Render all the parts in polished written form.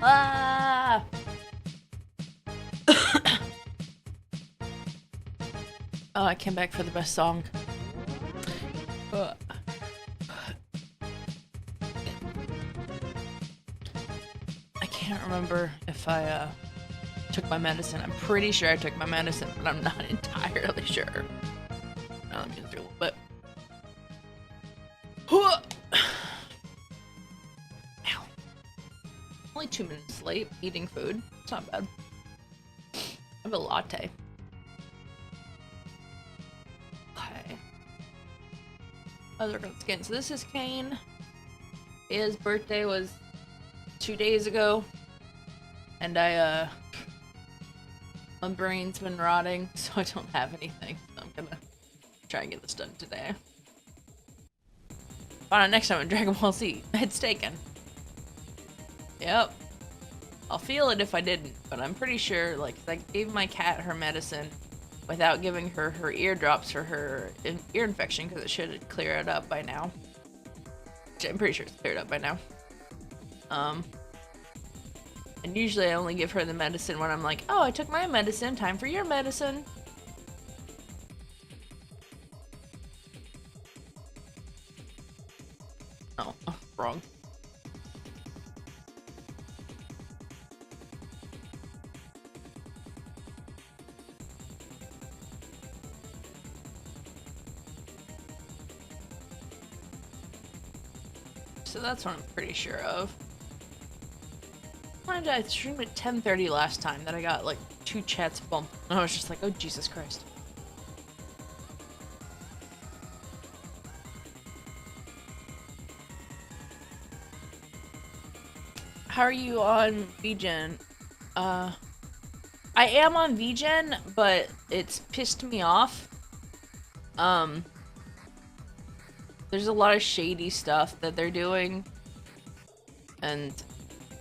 わ Oh, I came back for the best song. Uh, I can't remember if I took my medicine. I'm pretty sure I took my medicine, but I'm not entirely sure. Now let me get through a little bit. Ow. Only 2 minutes late eating food. It's not bad. I have a latte. Okay. Other skin. So this is Cain. His birthday was 2 days ago. And my brain's been rotting, so I don't have anything. So I'm gonna try and get this done today. Find out next time in Dragon Ball Z. It's taken. Yep. I'll feel it if I didn't, but I'm pretty sure, like, I gave my cat her medicine without giving her her eardrops for her ear infection, because it should clear it up by now. I'm pretty sure it's cleared up by now. And usually I only give her the medicine when I'm like, oh, I took my medicine, time for your medicine. Oh, wrong. So that's what I'm pretty sure of. I streamed at 10:30 last time that I got like 2 chats bumped. And I was just like, oh Jesus Christ. How are you on VGen? I am on VGen, but it's pissed me off. There's a lot of shady stuff that they're doing. And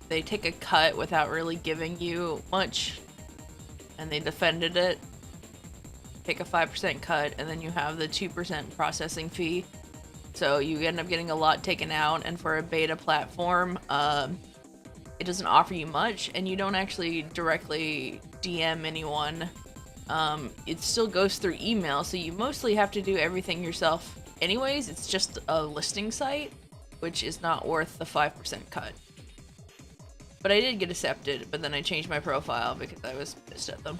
they take a cut without really giving you much, and they defended it. Take a 5% cut, and then you have the 2% processing fee. So you end up getting a lot taken out, and for a beta platform, it doesn't offer you much, and you don't actually directly DM anyone. It still goes through email, so you mostly have to do everything yourself anyways. It's just a listing site, which is not worth the 5% cut. But I did get accepted, but then I changed my profile because I was pissed at them.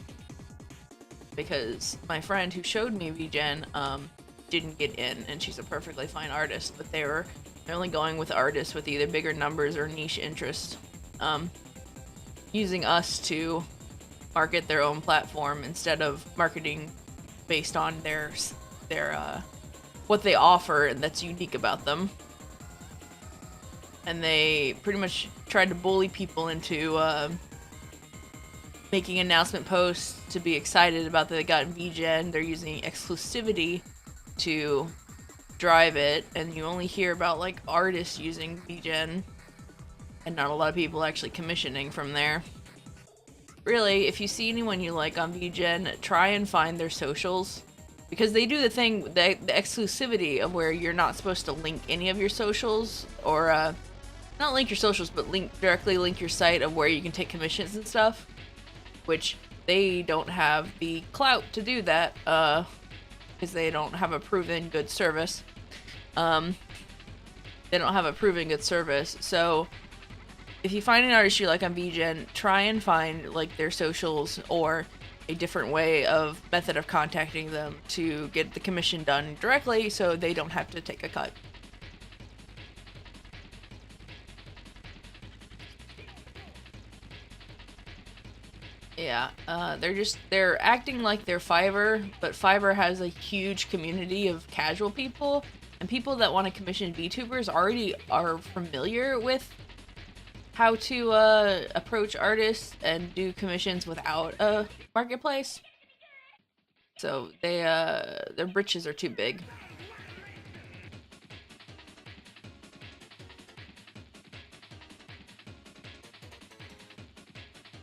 Because my friend who showed me VGen didn't get in, and she's a perfectly fine artist, but they're only going with artists with either bigger numbers or niche interest, using us to market their own platform instead of marketing based on their what they offer and that's unique about them. And they pretty much tried to bully people into making announcement posts to be excited about that they got VGen. They're using exclusivity to drive it, and you only hear about like artists using VGen and not a lot of people actually commissioning from there. Really, if you see anyone you like on VGen, try and find their socials, because they do the thing, the exclusivity of where you're not supposed to link any of your socials, or not link your socials, but directly link your site of where you can take commissions and stuff, which they don't have the clout to do that, because they don't have a proven good service. They don't have a proven good service, so if you find an artist you like on VGen, try and find like their socials or a different method of contacting them to get the commission done directly so they don't have to take a cut. Yeah, they're acting like they're Fiverr, but Fiverr has a huge community of casual people, and people that want to commission VTubers already are familiar with how to approach artists and do commissions without a marketplace. So their britches are too big.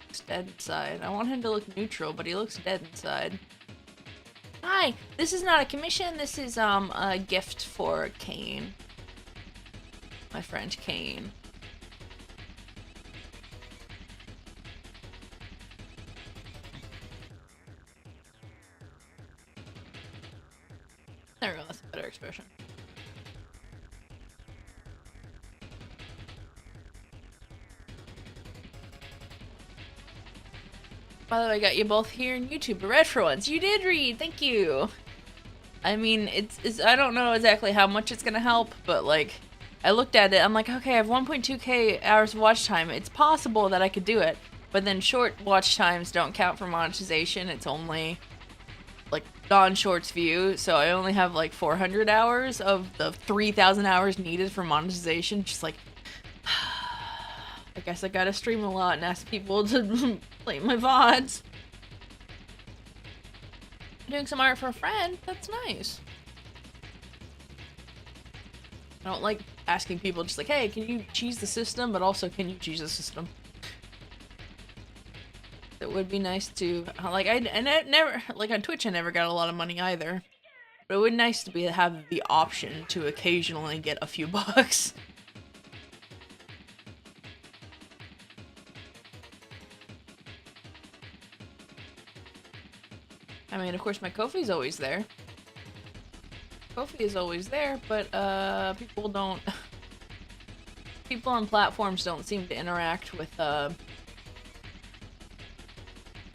Looks dead inside. I want him to look neutral, but he looks dead inside. Hi, this is not a commission. This is a gift for Cain. My friend Cain. There we go, that's a better expression. By the way, I got you both here in YouTube. Read for once. You did read. Thank you. I mean, it's I don't know exactly how much it's gonna help, but like, I looked at it. I'm like, okay, I have 1.2k hours of watch time. It's possible that I could do it, but then short watch times don't count for monetization. It's only like non-shorts view, so I only have like 400 hours of the 3,000 hours needed for monetization. Just like, I guess I gotta stream a lot and ask people to play my VODs. Doing some art for a friend, that's nice. I don't like asking people just like, hey, can you cheese the system, but also can you cheese the system? It would be nice to, like, I never, like on Twitch I never got a lot of money either. But it would be nice to have the option to occasionally get a few bucks. I mean, of course, my Ko-fi's always there. Ko-fi is always there, but people don't. People on platforms don't seem to interact with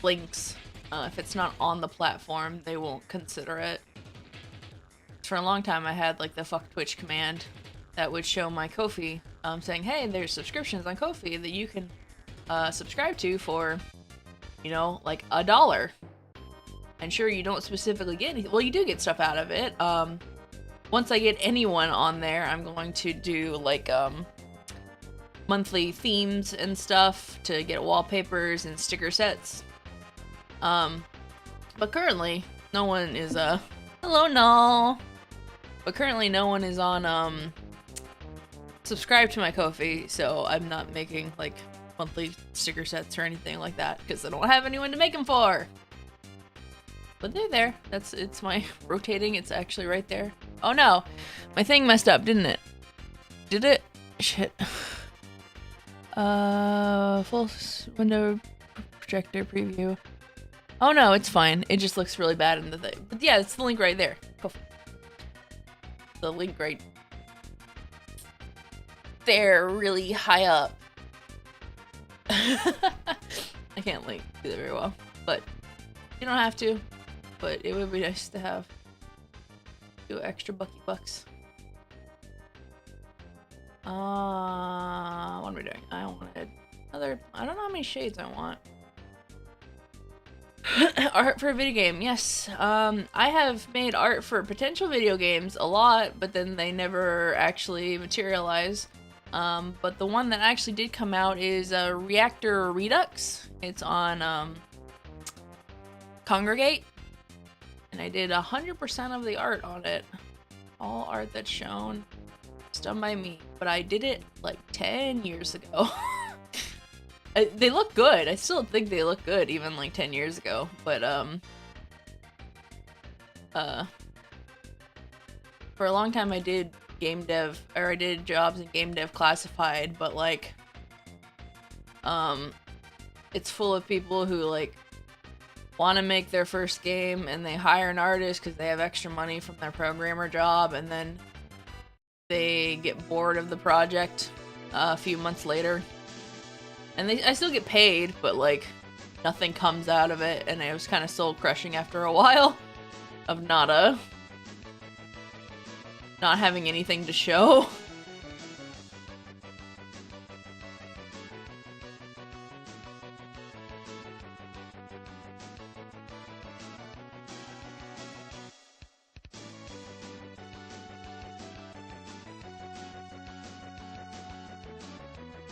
links. If it's not on the platform, they won't consider it. For a long time, I had like the fuck Twitch command that would show my Ko-fi, saying, "Hey, there's subscriptions on Ko-fi that you can subscribe to for, you know, like $1." And sure, you don't specifically get anything. Well, you do get stuff out of it. Once I get anyone on there, I'm going to do like monthly themes and stuff to get wallpapers and sticker sets. But currently, no one is hello, Null. But currently, no one is on subscribed to my Ko-fi, so I'm not making like monthly sticker sets or anything like that because I don't have anyone to make them for. But they're there. It's my rotating. It's actually right there. Oh no, my thing messed up, didn't it? Did it? Shit. Full window projector preview. Oh no, it's fine. It just looks really bad in the thing. But yeah, it's the link right there. The link right there, really high up. I can't link either very well, but you don't have to. But it would be nice to have 2 extra bucks. What am I doing? I wanted another. I don't know how many shades I want. Art for a video game, yes. I have made art for potential video games a lot, but then they never actually materialize. But the one that actually did come out is Reactor Redux. It's on Congregate. And I did 100% of the art on it. All art that's shown. It's done by me. But I did it like 10 years ago. They look good. I still think they look good even like 10 years ago. But for a long time I did game dev, or I did jobs in game dev classified, but like it's full of people who like want to make their first game and they hire an artist because they have extra money from their programmer job, and then they get bored of the project a few months later, and I still get paid, but like nothing comes out of it, and it was kind of soul crushing after a while of not having anything to show.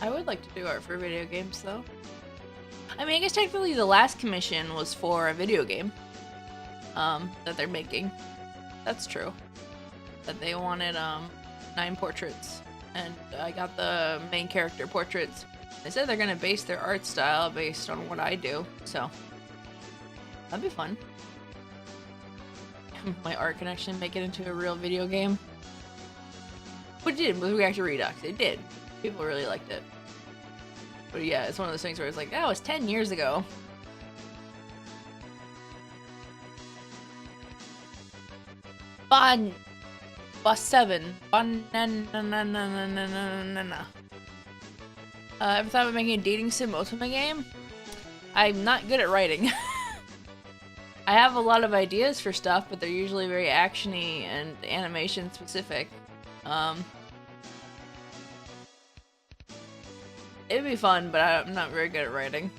I would like to do art for video games, though. I mean, I guess technically the last commission was for a video game that they're making. That's true. That they wanted 9 portraits, and I got the main character portraits. They said they're gonna base their art style based on what I do, so that'd be fun. My art can actually make it into a real video game. But it did with Reactor Redux. It did. People really liked it. But yeah, it's one of those things where it's like, oh, it's 10 years ago. Bon... Boss 7. Banana. Ever thought about making a dating sim Ultima game? I'm not good at writing. I have a lot of ideas for stuff, but they're usually very actiony and animation specific. It'd be fun, but I'm not very good at writing.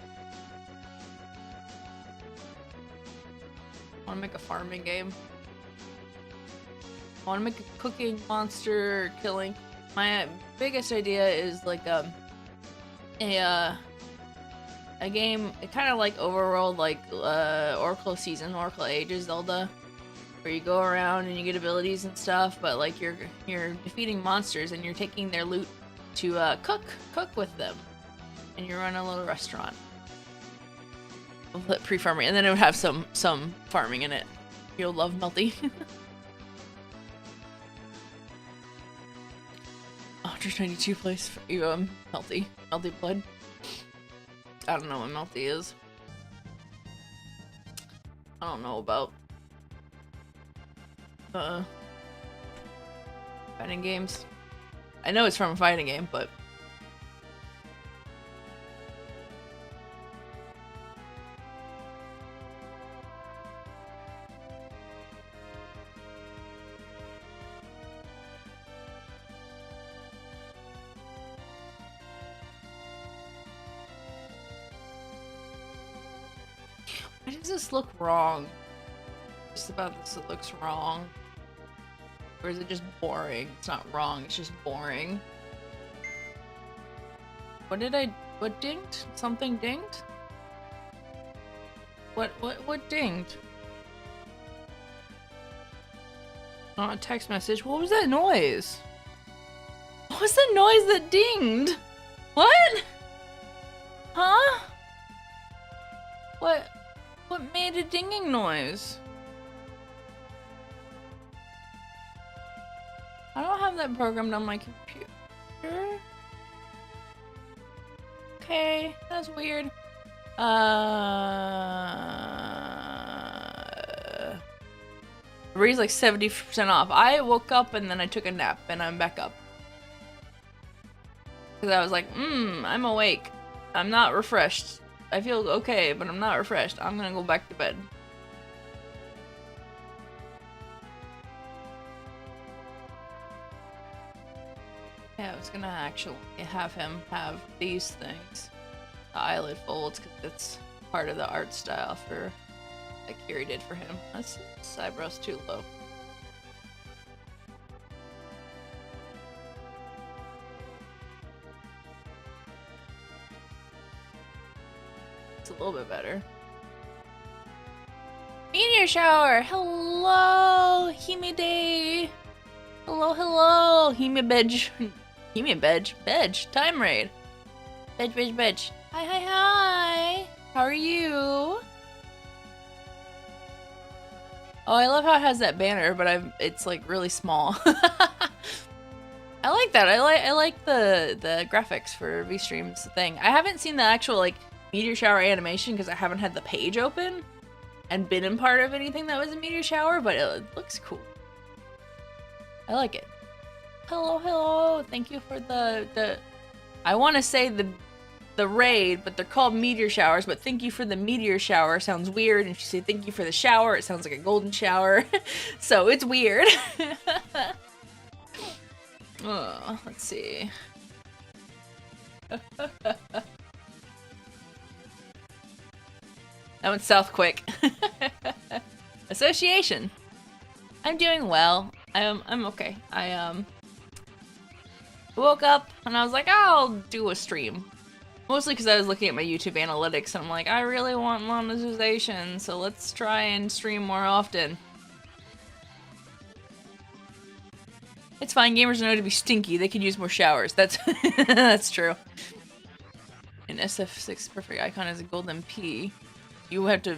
I want to make a farming game. I want to make a cooking monster killing. My biggest idea is like a game, kind of like overworld, like Oracle Season, Oracle Ages Zelda, where you go around and you get abilities and stuff, but like you're defeating monsters and you're taking their loot to cook with them, and you run a little restaurant. Pre-farming, and then it would have some farming in it. You'll love Melty. 192 place for you, Melty Blood. I don't know what Melty is. I don't know about fighting games. I know it's from a fighting game, but why does this look wrong? Just about this, it looks wrong. Or is it just boring? It's not wrong, it's just boring. What dinged? Something dinged? What dinged? Oh, a text message. What was that noise? What was the noise that dinged? What? Huh? What made a dinging noise? I don't have that programmed on my computer. Okay, that's weird. Raise like 70% off. I woke up and then I took a nap and I'm back up. Because I was like, I'm awake. I'm not refreshed. I feel okay, but I'm not refreshed. I'm gonna go back to bed. Yeah, I was gonna actually have him have these things. The eyelid folds, because it's part of the art style for like Kiri did for him. That's his eyebrows too low. It's a little bit better. Meteor shower! Hello, Himide! Hello, Himibedge. Bedge. Time raid. Bedge. Hi. How are you? Oh, I love how it has that banner, but it's like really small. I like that. I like the graphics for V-Stream's thing. I haven't seen the actual like meteor shower animation because I haven't had the page open and been in part of anything that was a meteor shower, but it looks cool. I like it. Hello. Thank you for the I want to say the raid, but they're called meteor showers, but thank you for the meteor shower sounds weird, and if you say thank you for the shower, it sounds like a golden shower. So it's weird. Oh, let's see. That went south quick. Association. I'm doing well. I'm okay. I woke up and I was like, I'll do a stream. Mostly because I was looking at my YouTube analytics and I'm like, I really want monetization, so let's try and stream more often. It's fine, gamers know to be stinky, they could use more showers. That's that's true. An SF6 perfect icon is a golden P. You have to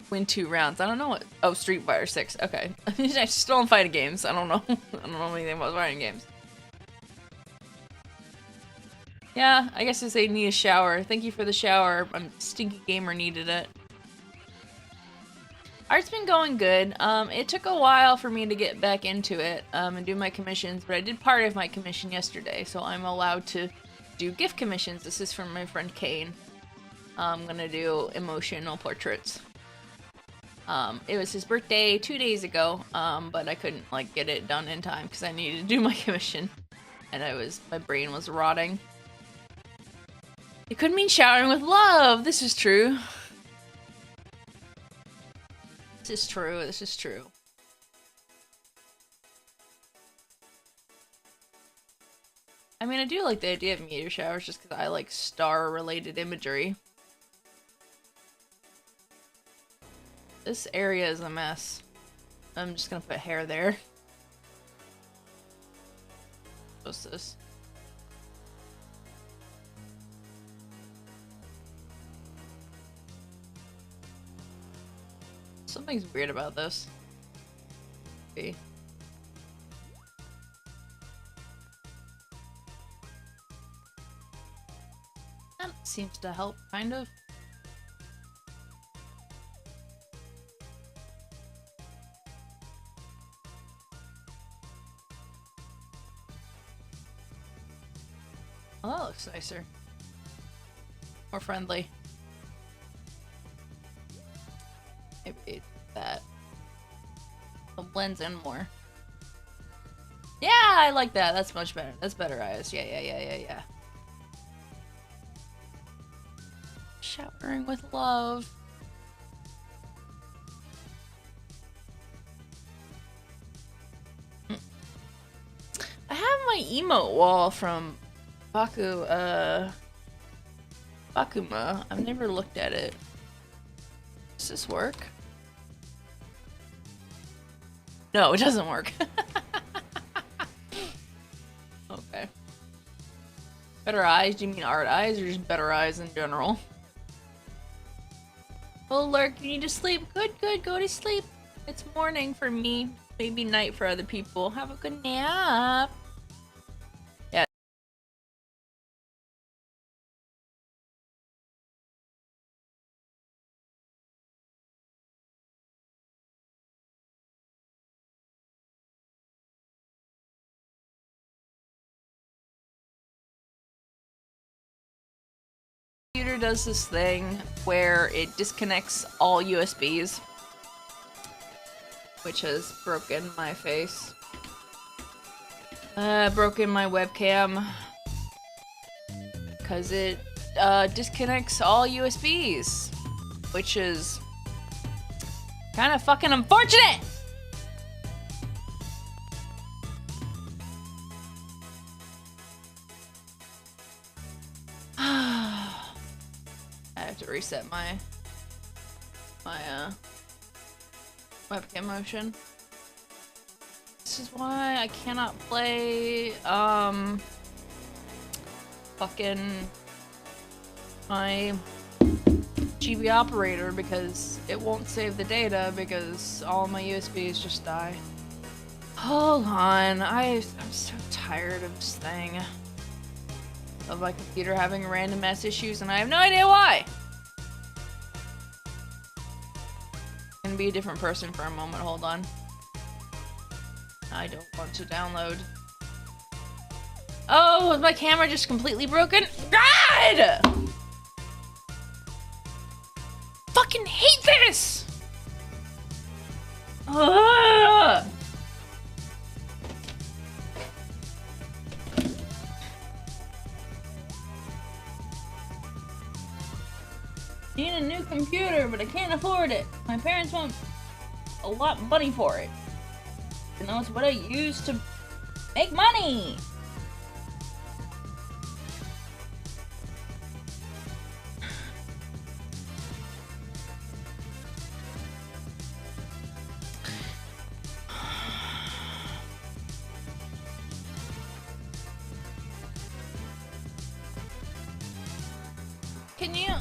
win 2 rounds. I don't know what. Oh, Street Fighter 6. Okay. I'm still in fighting games. I don't know. I don't know anything about fighting games. Yeah, I guess they need a shower. Thank you for the shower. Stinky Gamer needed it. Art's been going good. It took a while for me to get back into it and do my commissions, but I did part of my commission yesterday, so I'm allowed to do gift commissions. This is from my friend Cain. I'm gonna do emotional portraits. It was his birthday 2 days ago, but I couldn't like get it done in time because I needed to do my commission, and my brain was rotting. It could mean showering with love. This is true. This is true. This is true. I mean, I do like the idea of meteor showers just because I like star-related imagery. This area is a mess. I'm just gonna put hair there. What's this? Something's weird about this. Okay. That seems to help, kind of. Oh, that looks nicer. More friendly. Maybe that. It'll blends in more. Yeah, I like that. That's much better. That's better eyes. Yeah. Showering with love. I have my emote wall from Bakuma. I've never looked at it. Does this work? No, it doesn't work. Okay. Better eyes? Do you mean art eyes or just better eyes in general? Oh, Lurk, you need to sleep. Good, go to sleep. It's morning for me. Maybe night for other people. Have a good nap. Yeah. Computer does this thing where it disconnects all USBs, which has broken my face. Broken my webcam. Because it disconnects all USBs, which is kind of fucking unfortunate! I have to reset my webcam motion. This is why I cannot play fucking my GB operator because it won't save the data because all my USBs just die. Hold on, I'm so tired of this thing. Of my computer having random ass issues and I have no idea why! I'm gonna be a different person for a moment, hold on. I don't want to download. Oh, was my camera just completely broken? God! Fucking hate this! Ugh! Need a new computer, but I can't afford it. My parents want a lot of money for it. You know, it's what I use to make money. Can you...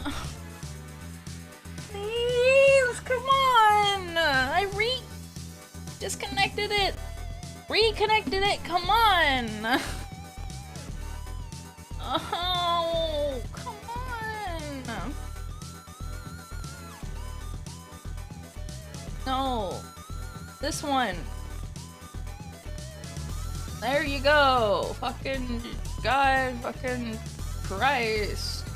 Please, come on! I disconnected it! Reconnected it, come on! Oh, come on! No. This one. There you go. Fucking God, fucking Christ.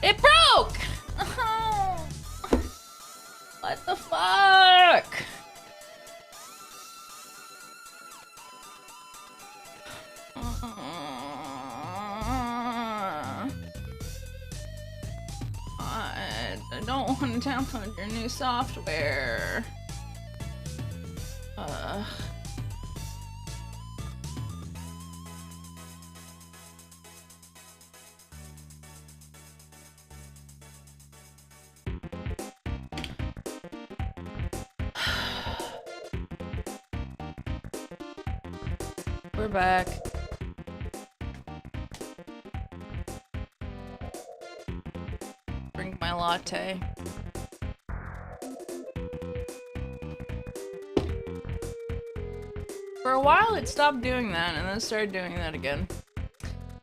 It broke! Oh. What the fuck? I don't want to download your new software. We're back. Drink my latte. For a while it stopped doing that and then started doing that again.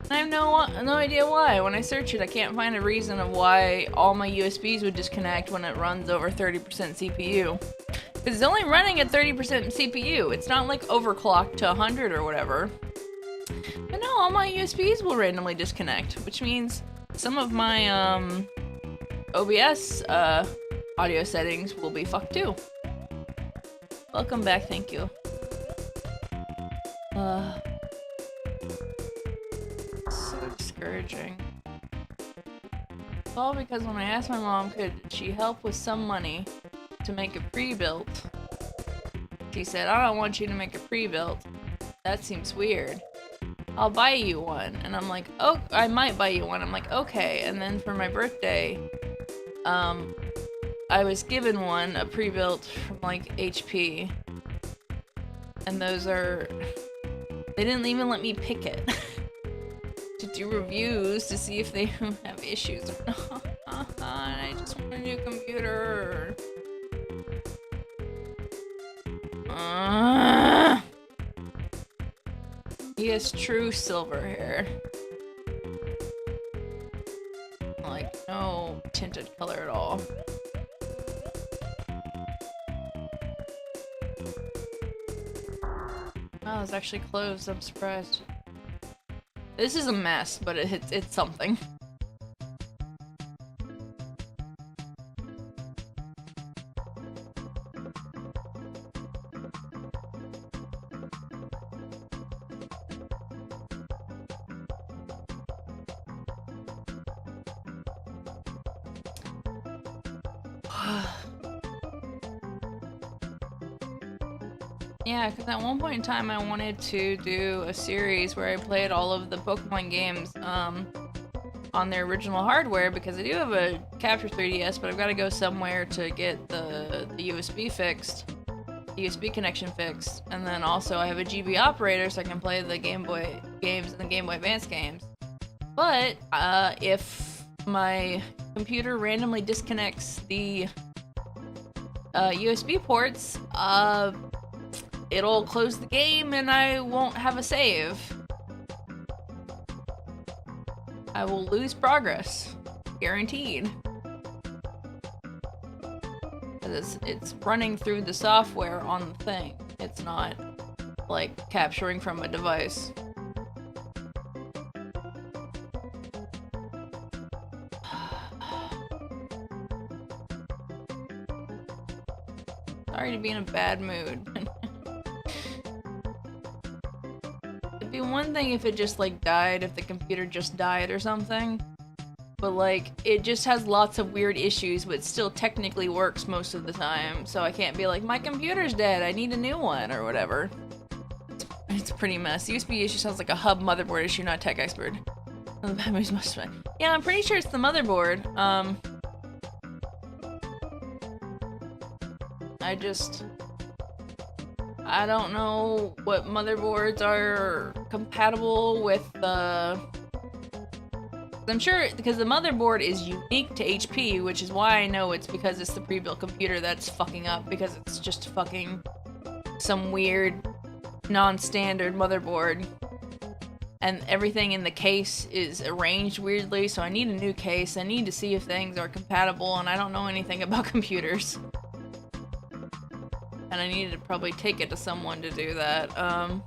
And I have no idea why. When I search it, I can't find a reason of why all my USBs would disconnect when it runs over 30% CPU. Because it's only running at 30% CPU. It's not like overclocked to 100 or whatever. But no, all my USBs will randomly disconnect, which means some of my OBS audio settings will be fucked too. Welcome back, thank you. So discouraging. It's all because when I asked my mom could she help with some money to make a pre-built, she said, I don't want you to make a pre-built. That seems weird. I'll buy you one. And I'm like, oh, I might buy you one. I'm like, okay. And then for my birthday, I was given one, a pre-built from like HP. And those are, they didn't even let me pick it. To do reviews to see if they have issues or not. I just want a new computer. He has true silver hair. Like, no tinted color at all. Oh, it's actually closed. I'm surprised. This is a mess, but it's something. Yeah, because at one point in time I wanted to do a series where I played all of the Pokemon games on their original hardware, because I do have a Capture 3DS, but I've got to go somewhere to get the USB fixed, the USB connection fixed, and then also I have a GB operator so I can play the Game Boy games and the Game Boy Advance games. But if my computer randomly disconnects the USB ports, it'll close the game and I won't have a save. I will lose progress. Guaranteed. It's running through the software on the thing. It's not, like, capturing from a device. Sorry to be in a bad mood. It'd be one thing if it just like died, if the computer just died or something, but like it just has lots of weird issues but still technically works most of the time, so I can't be like, my computer's dead, I need a new one or whatever. It's pretty mess. USB issue sounds like a hub motherboard issue, not tech expert. The bad news must have been. Yeah, I'm pretty sure it's the motherboard. I don't know what motherboards are compatible with the... I'm sure, because the motherboard is unique to HP, which is why I know it's because it's the pre-built computer that's fucking up, because it's just fucking some weird, non-standard motherboard. And everything in the case is arranged weirdly, so I need a new case. I need to see if things are compatible, and I don't know anything about computers. And I needed to probably take it to someone to do that. My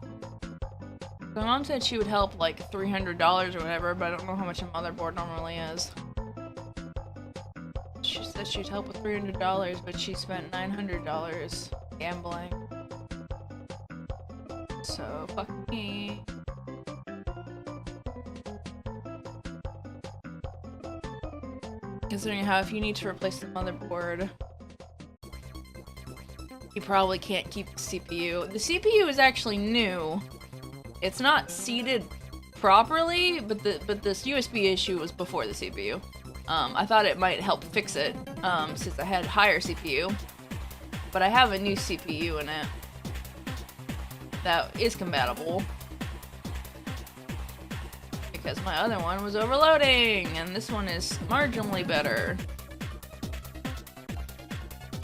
mom said she would help like $300 or whatever, but I don't know how much a motherboard normally is. She said she'd help with $300, but she spent $900 gambling. So, fuck me. Considering how if you need to replace the motherboard, you probably can't keep the CPU. The CPU is actually new. It's not seated properly, but this USB issue was before the CPU. I thought it might help fix it, since I had higher CPU. But I have a new CPU in it that is compatible. Because my other one was overloading, and this one is marginally better.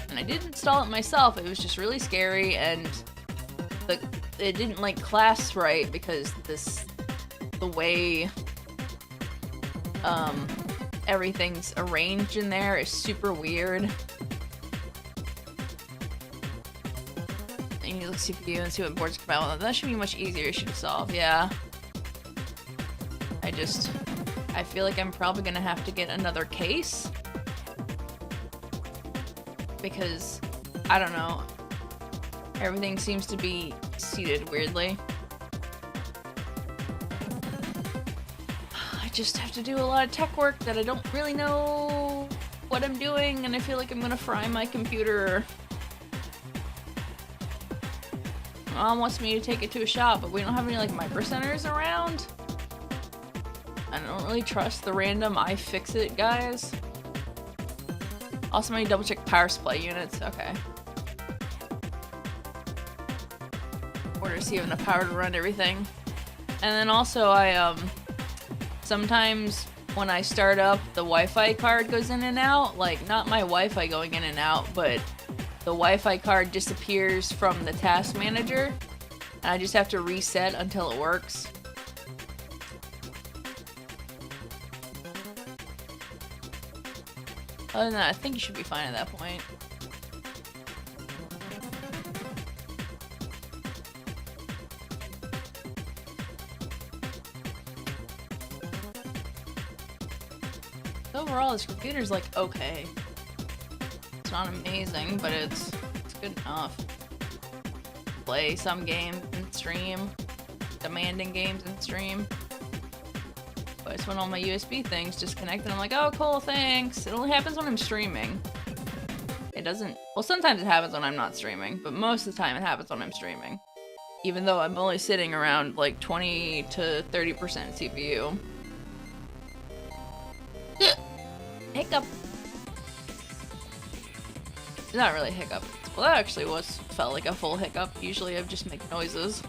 And I did install it myself, it was just really scary, and it didn't like class right because the way everything's arranged in there is super weird. And you look CPU and see what boards come out with. That should be much easier issue to solve, yeah. I feel like I'm probably gonna have to get another case. Because, I don't know, everything seems to be seated weirdly. I just have to do a lot of tech work that I don't really know what I'm doing, and I feel like I'm gonna fry my computer. Mom wants me to take it to a shop, but we don't have any like micro centers around. I don't really trust the random iFixit guys. Also, I need to double check power supply units. Okay. Order to see if enough power to run everything. And then also, sometimes when I start up, the Wi-Fi card goes in and out. Like, not my Wi-Fi going in and out, but the Wi-Fi card disappears from the task manager. And I just have to reset until it works. Other than that, I think you should be fine at that point. Overall, this computer's like okay. It's not amazing, but it's good enough. Play some games and stream. Demanding games and stream. But it's when all my USB things disconnect and I'm like, oh cool, thanks. It only happens when I'm streaming. It doesn't, well sometimes it happens when I'm not streaming, but most of the time it happens when I'm streaming. Even though I'm only sitting around like 20 to 30% CPU. Hiccup. It's not really a hiccup. Well, that actually felt like a full hiccup. Usually I just make noises.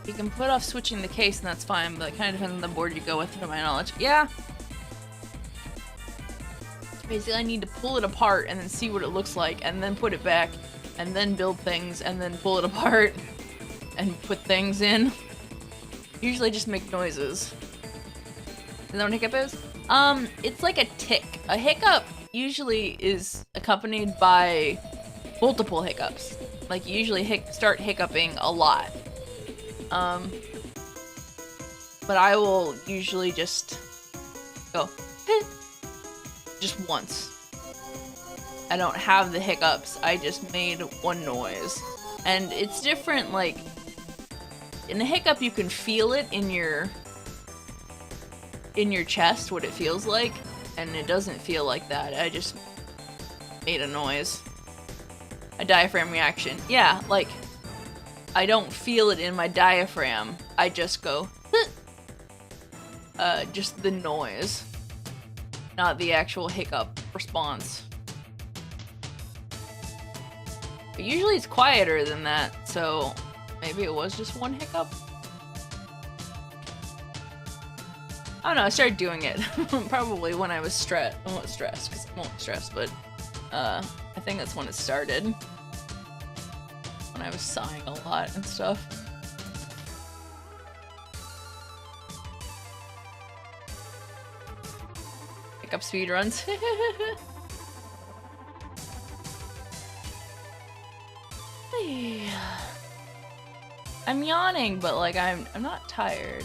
You can put off switching the case and that's fine, but it kind of depends on the board you go with, to my knowledge. Yeah! Basically, I need to pull it apart and then see what it looks like, and then put it back, and then build things, and then pull it apart, and put things in. Usually just make noises. Is that what a hiccup is? It's like a tick. A hiccup usually is accompanied by multiple hiccups. Like, you usually start hiccuping a lot. But I will usually just go, just once. I don't have the hiccups, I just made one noise. And it's different, like, in the hiccup you can feel it in your chest, what it feels like, and it doesn't feel like that. I just made a noise. A diaphragm reaction. Yeah, like, I don't feel it in my diaphragm. I just go, just the noise. Not the actual hiccup response. But usually it's quieter than that, so maybe it was just one hiccup? I don't know, I started doing it. Probably when I was stressed. I wasn't stressed, because I won't stress, but I think that's when it started. When I was sighing a lot and stuff. up speedruns. I'm yawning, but like I'm not tired.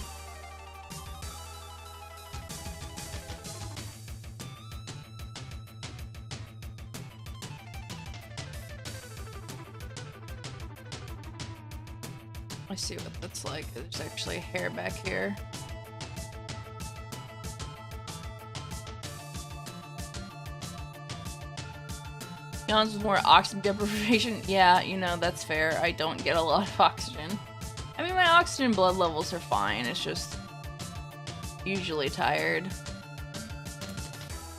I see what that's like. There's actually hair back here. Yawns with more oxygen deprivation. Yeah, you know, that's fair. I don't get a lot of oxygen. I mean, my oxygen blood levels are fine. It's just usually tired.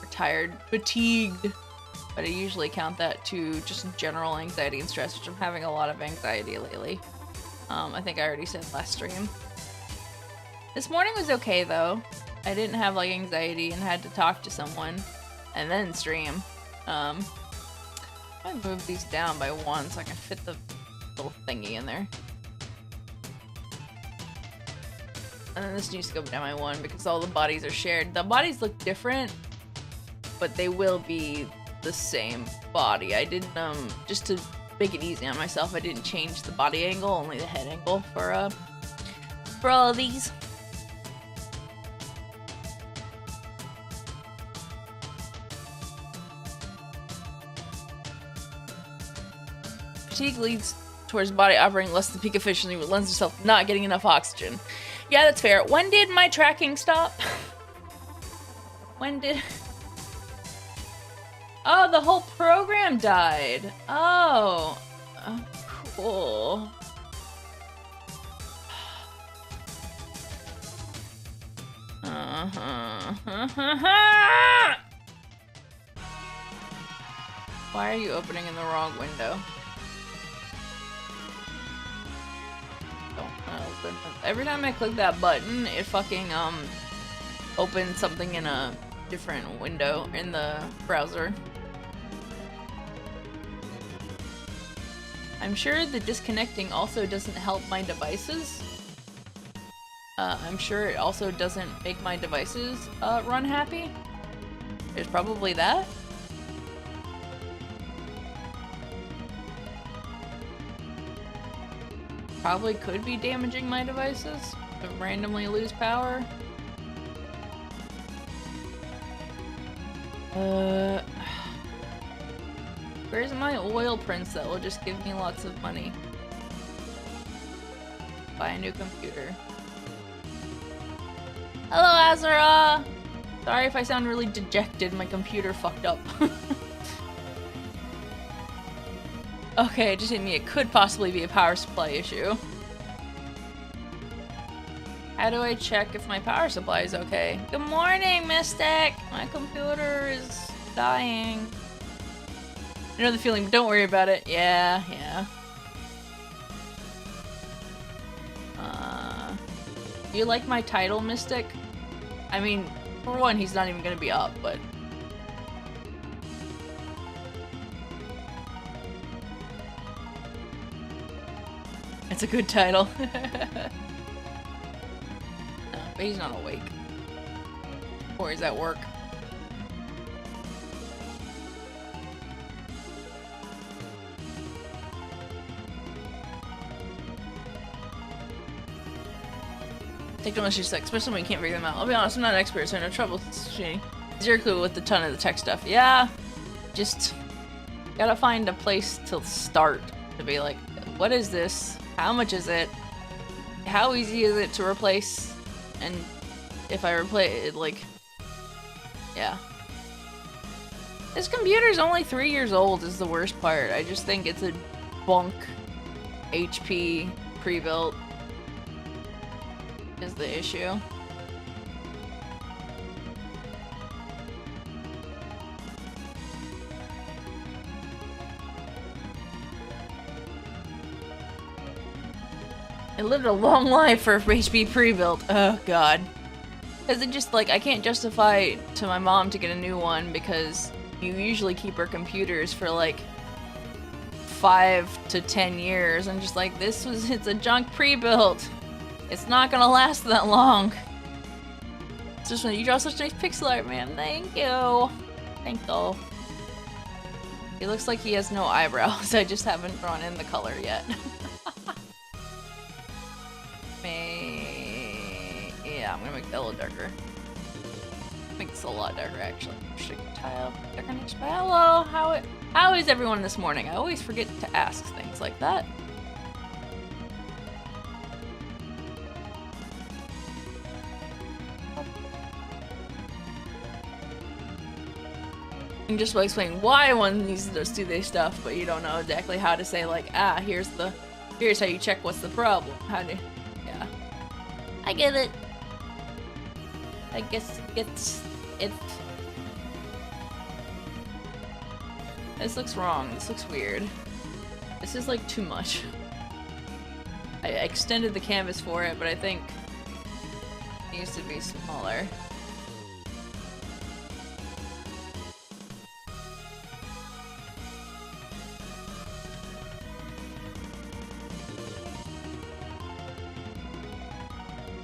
Or tired, fatigued. But I usually count that to just general anxiety and stress, which I'm having a lot of anxiety lately. I think I already said last stream. This morning was okay though. I didn't have like anxiety and had to talk to someone and then stream. I move these down by one so I can fit the little thingy in there. And then this needs to go down by one because all the bodies are shared. The bodies look different, but they will be the same body. I didn't, just to make it easy on myself, I didn't change the body angle, only the head angle for all of these. Fatigue leads towards body operating less than peak efficiency, which lends itself to not getting enough oxygen. Yeah, that's fair. When did my tracking stop? When did... Oh, the whole program died. Oh. Oh, cool. Why are you opening in the wrong window? Open. Every time I click that button, it fucking opens something in a different window in the browser. I'm sure the disconnecting also doesn't help my devices. I'm sure it also doesn't make my devices run happy. There's probably that. Probably could be damaging my devices to randomly lose power. Where's my oil prints that will just give me lots of money? Buy a new computer. Hello, Azura! Sorry if I sound really dejected, my computer fucked up. Okay, it just hit me. It could possibly be a power supply issue. How do I check if my power supply is okay? Good morning, Mystic! My computer is dying. You know the feeling, but don't worry about it. Yeah. Do you like my title, Mystic? I mean, for one, he's not even gonna be up, but... It's a good title. No, but he's not awake. Or he's at work. Technology sucks, especially when you can't figure them out. I'll be honest, I'm not an expert, so I have no trouble. Zero clue with a ton of the tech stuff. Yeah, just gotta find a place to start to be like, what is this? How much is it? How easy is it to replace? And if I replace it, like, yeah. This computer's only 3 years old is the worst part. I just think it's a bunk HP pre-built is the issue. It lived a long life for HP pre-built. Oh god. Because it just, like, I can't justify to my mom to get a new one because you usually keep her computers for like 5 to 10 years. I'm just like, it's a junk pre-built. It's not gonna last that long. Just you draw such nice pixel art, man. Thank you. Thank you. He looks like he has no eyebrows. I just haven't drawn in the color yet. Yeah, I'm gonna make that a little darker. Make this a lot darker, actually. Tile, darkness. Hello, how is everyone this morning? I always forget to ask things like that. And just by explaining why one needs to do this stuff, but you don't know exactly how to say like, here's how you check what's the problem. Yeah. I get it. I guess it's. This looks wrong. This looks weird. This is like too much. I extended the canvas for it, but I think it needs to be smaller.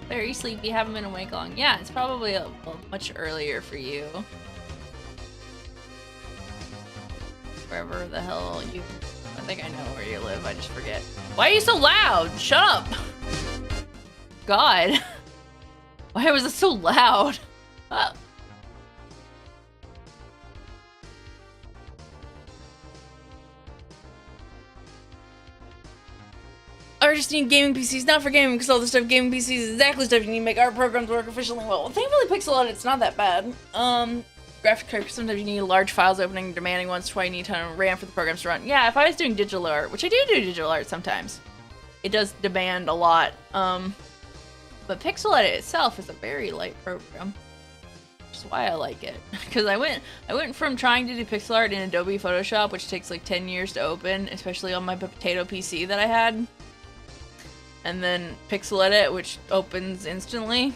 Very sleepy, haven't been awake long. Yeah, it's probably a much earlier for you. Wherever the hell you... I think I know where you live, I just forget. Why are you so loud? Shut up! God. Why was it so loud? I just need gaming PCs, not for gaming, because all the stuff gaming PCs is exactly stuff you need to make art programs work efficiently well. Thankfully, pixel art, it's not that bad. Graphic cards, sometimes you need large files opening, demanding ones, that's why you need a ton of RAM for the programs to run. Yeah, if I was doing digital art, which I do digital art sometimes, it does demand a lot. But pixel art itself is a very light program, which is why I like it. Because I went from trying to do pixel art in Adobe Photoshop, which takes like 10 years to open, especially on my potato PC that I had, and then pixel edit, which opens instantly.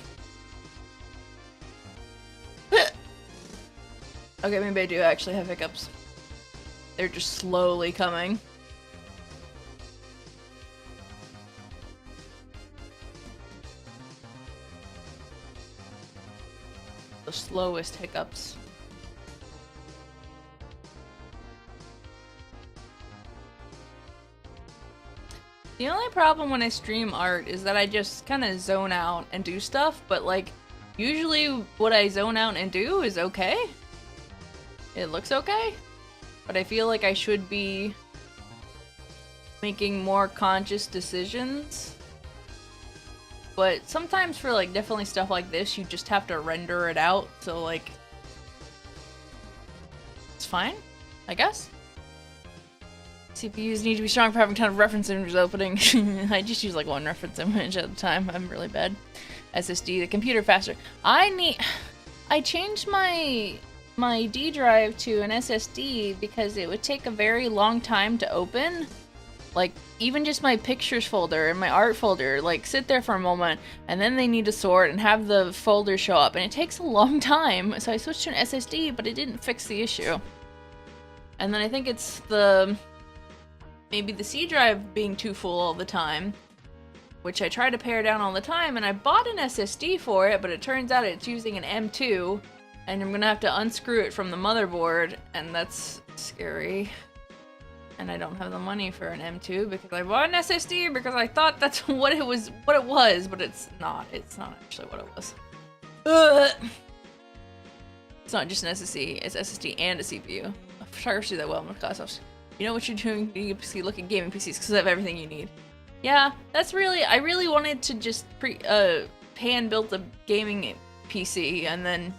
Okay, maybe I do actually have hiccups. They're just slowly coming. The slowest hiccups. The only problem when I stream art is that I just kind of zone out and do stuff, but like, usually what I zone out and do is okay. It looks okay, but I feel like I should be making more conscious decisions. But sometimes for like definitely stuff like this, you just have to render it out, so like, it's fine, I guess. CPUs need to be strong for having a ton of reference images opening. I just use like one reference image at a time. I'm really bad. SSD, the computer faster. I changed my D drive to an SSD because it would take a very long time to open. Like, even just my pictures folder and my art folder, like, sit there for a moment, and then they need to sort and have the folder show up, and it takes a long time. So I switched to an SSD, but it didn't fix the issue. And then I think it's maybe the C drive being too full all the time, which I try to pare down all the time, and I bought an SSD for it, but it turns out it's using an M2, and I'm gonna have to unscrew it from the motherboard, and that's scary. And I don't have the money for an M2 because I bought an SSD because I thought that's what it was, but it's not. It's not actually what it was. It's not just an SSD, it's SSD and a CPU. Photographers do that well in my class. You know what you're doing? You see, look at gaming PCs because they have everything you need. Yeah, that's really, I really wanted to just hand build a gaming PC, and then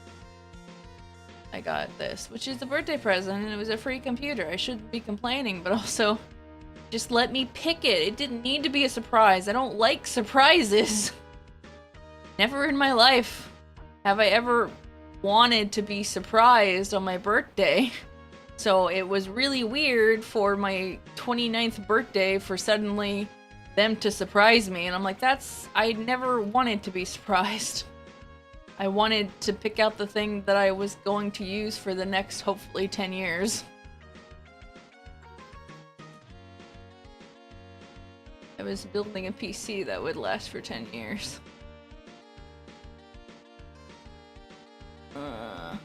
I got this, which is a birthday present, and it was a free computer. I shouldn't be complaining, but also, just let me pick it. It didn't need to be a surprise. I don't like surprises. Never in my life have I ever wanted to be surprised on my birthday. So it was really weird for my 29th birthday for suddenly them to surprise me, and I'm like, I never wanted to be surprised. I wanted to pick out the thing that I was going to use for the next, hopefully, 10 years. I was building a PC that would last for 10 years. How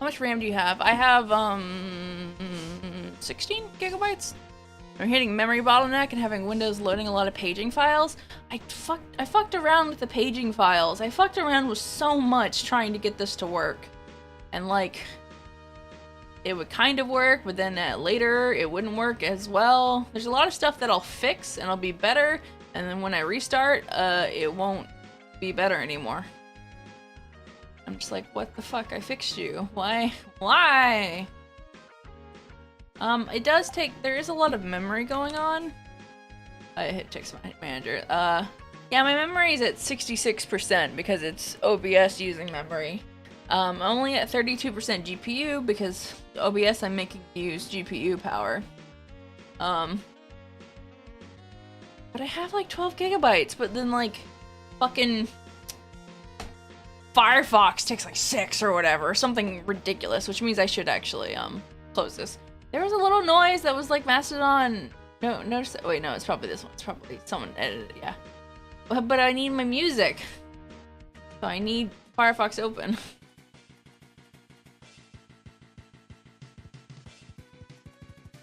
much RAM do you have? I have 16 gigabytes. I'm hitting memory bottleneck and having Windows loading a lot of paging files. I fucked around with the paging files. I fucked around with so much trying to get this to work. And like, it would kind of work, but then later it wouldn't work as well. There's a lot of stuff that I'll fix and I'll be better, and then when I restart, it won't be better anymore. I'm just like, what the fuck? I fixed you. Why? Why? It does take, there is a lot of memory going on. I hit text my manager. Yeah, my memory is at 66% because it's OBS using memory. I'm only at 32% GPU because OBS I'm making use GPU power. But I have like 12 gigabytes, but then like fucking Firefox takes like 6 or whatever, something ridiculous, which means I should actually close this. There was a little noise that was like Mastodon. No, notice that. Wait, no, it's probably this one. It's probably someone edited it, yeah. But I need my music. So I need Firefox open.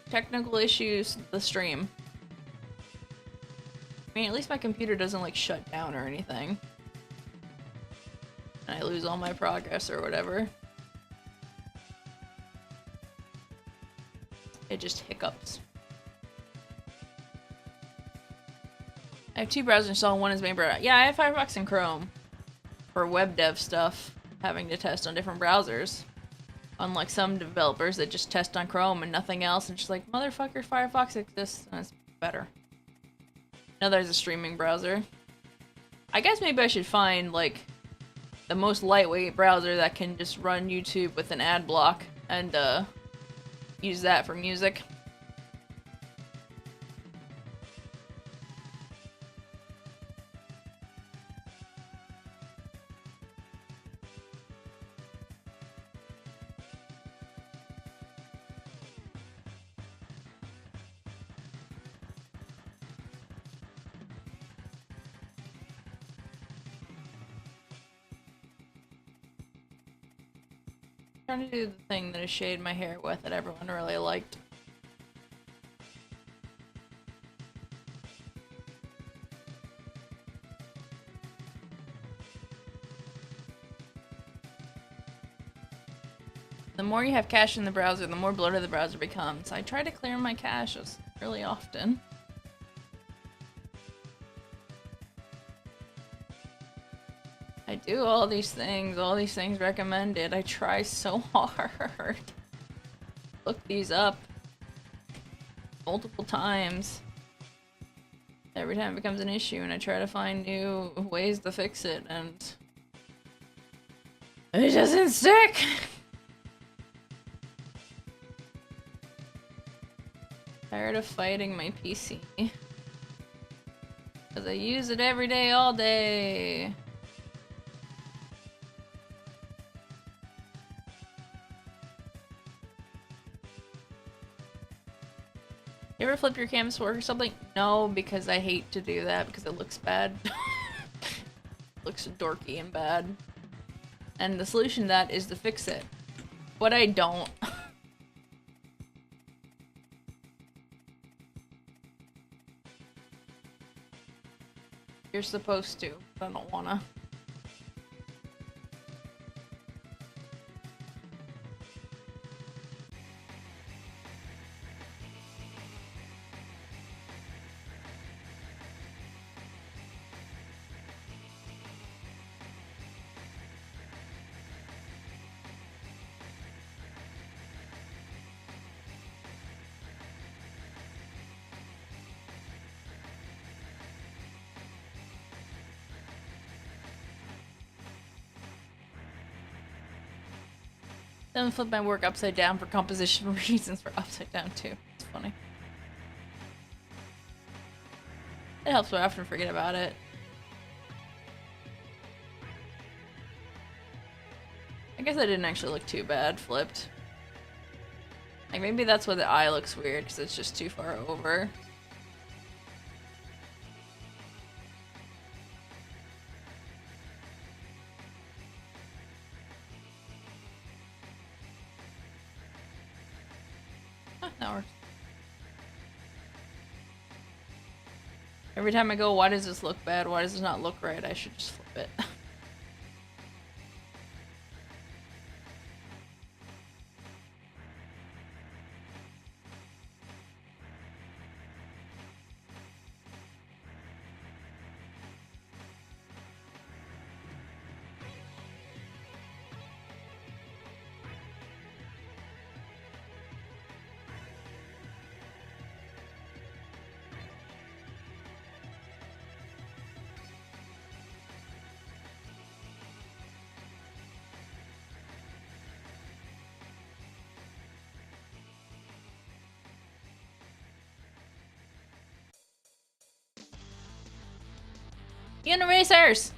Technical issues, the stream. I mean, at least my computer doesn't like shut down or anything. And I lose all my progress or whatever. It just hiccups. I have 2 browsers installed, one is main browser. Yeah, I have Firefox and Chrome for web dev stuff, having to test on different browsers. Unlike some developers that just test on Chrome and nothing else, and just like, motherfucker, Firefox exists, and it's better. Now there's a streaming browser. I guess maybe I should find, like, the most lightweight browser that can just run YouTube with an ad block, and, use that for music. Trying to do the thing that I shade my hair with that everyone really liked. The more you have cache in the browser, the more bloated the browser becomes. I try to clear my caches really often. I do all these things recommended. I try so hard. Look these up multiple times. Every time it becomes an issue, and I try to find new ways to fix it, and it doesn't stick! Tired of fighting my PC. Because I use it every day, all day. You ever flip your canvas work or something? No, because I hate to do that because it looks bad. Looks dorky and bad. And the solution to that is to fix it. But I don't. You're supposed to, but I don't wanna. Then flip my work upside down for composition reasons for upside down too. It's funny. It helps, but I often forget about it. I guess I didn't actually look too bad flipped. Like maybe that's why the eye looks weird because it's just too far over. That works. Every time I go, why does this look bad? Why does this not look right? I should just flip it. Racers!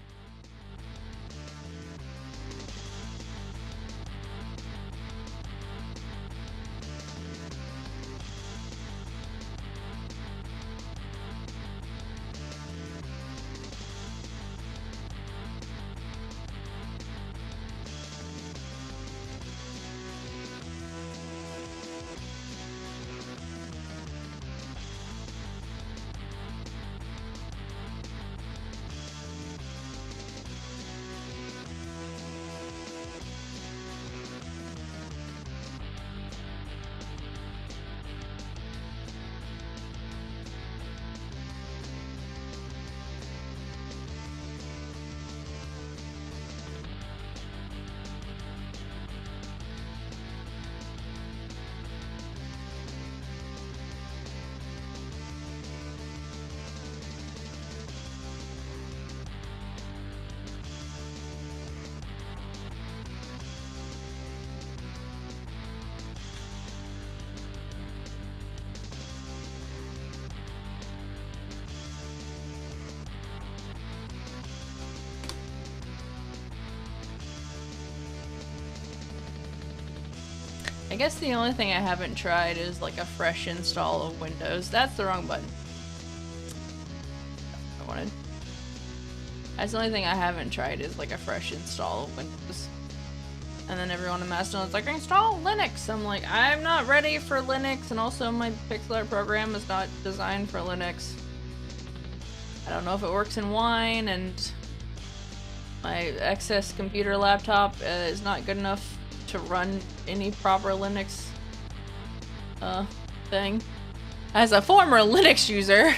I guess the only thing I haven't tried is like a fresh install of Windows. That's the wrong button. That's what I wanted. That's the only thing I haven't tried is like a fresh install of Windows. And then everyone in Mastodon's like, install Linux! I'm like, I'm not ready for Linux, and also my pixel art program is not designed for Linux. I don't know if it works in Wine, and my excess computer laptop is not good enough to run any proper Linux thing. As a former Linux user,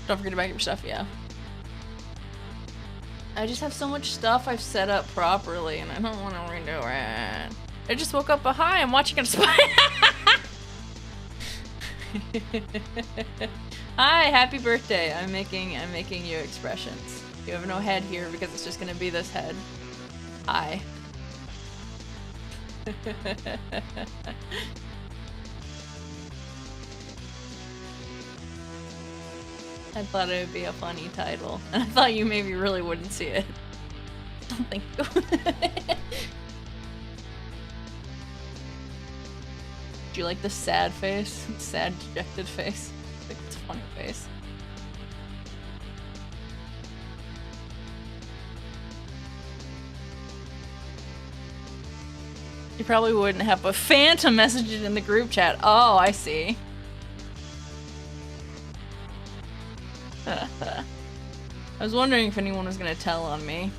don't forget to back up your stuff, yeah. I just have so much stuff I've set up properly, and I don't want to redo it. I just woke up, hi, I'm watching a spy. Hi, happy birthday. I'm making you expressions. You have no head here because it's just gonna be this head. Hi. I thought it would be a funny title, and I thought you maybe really wouldn't see it. Thank you. Do you like the sad face? Sad, dejected face? I think it's a funny face. You probably wouldn't have a phantom message it in the group chat. Oh, I see. I was wondering if anyone was gonna tell on me.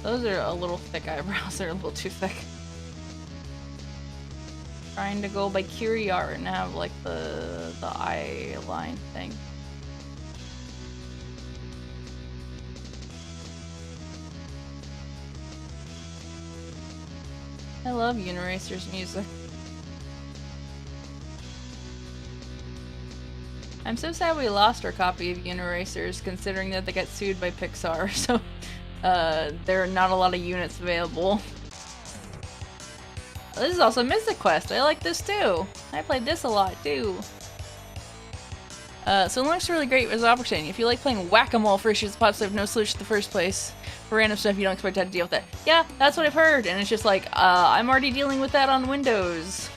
Those are a little thick eyebrows. They're a little too thick. Trying to go by Curie art and have like the eye line thing. I love Uniracer's music. I'm so sad we lost our copy of Uniracers, considering that they got sued by Pixar, so there are not a lot of units available. This is also Mystic Quest. I like this too. I played this a lot too. So it looks really great as an opportunity. If you like playing whack-a-mole for issues that pops up no solution in the first place, for random stuff you don't expect to have to deal with that. Yeah, that's what I've heard, and it's just like, I'm already dealing with that on Windows.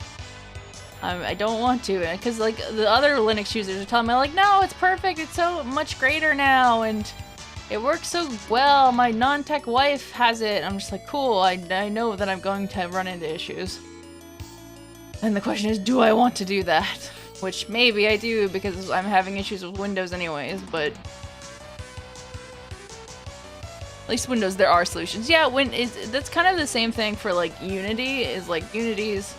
I don't want to, because like the other Linux users are telling me like, no, it's perfect, it's so much greater now, and it works so well. My non-tech wife has it. I'm just like, cool. I know that I'm going to run into issues. And the question is, do I want to do that? Which maybe I do because I'm having issues with Windows anyways, but at least Windows, there are solutions. Yeah, that's kind of the same thing for like Unity, is like Unity's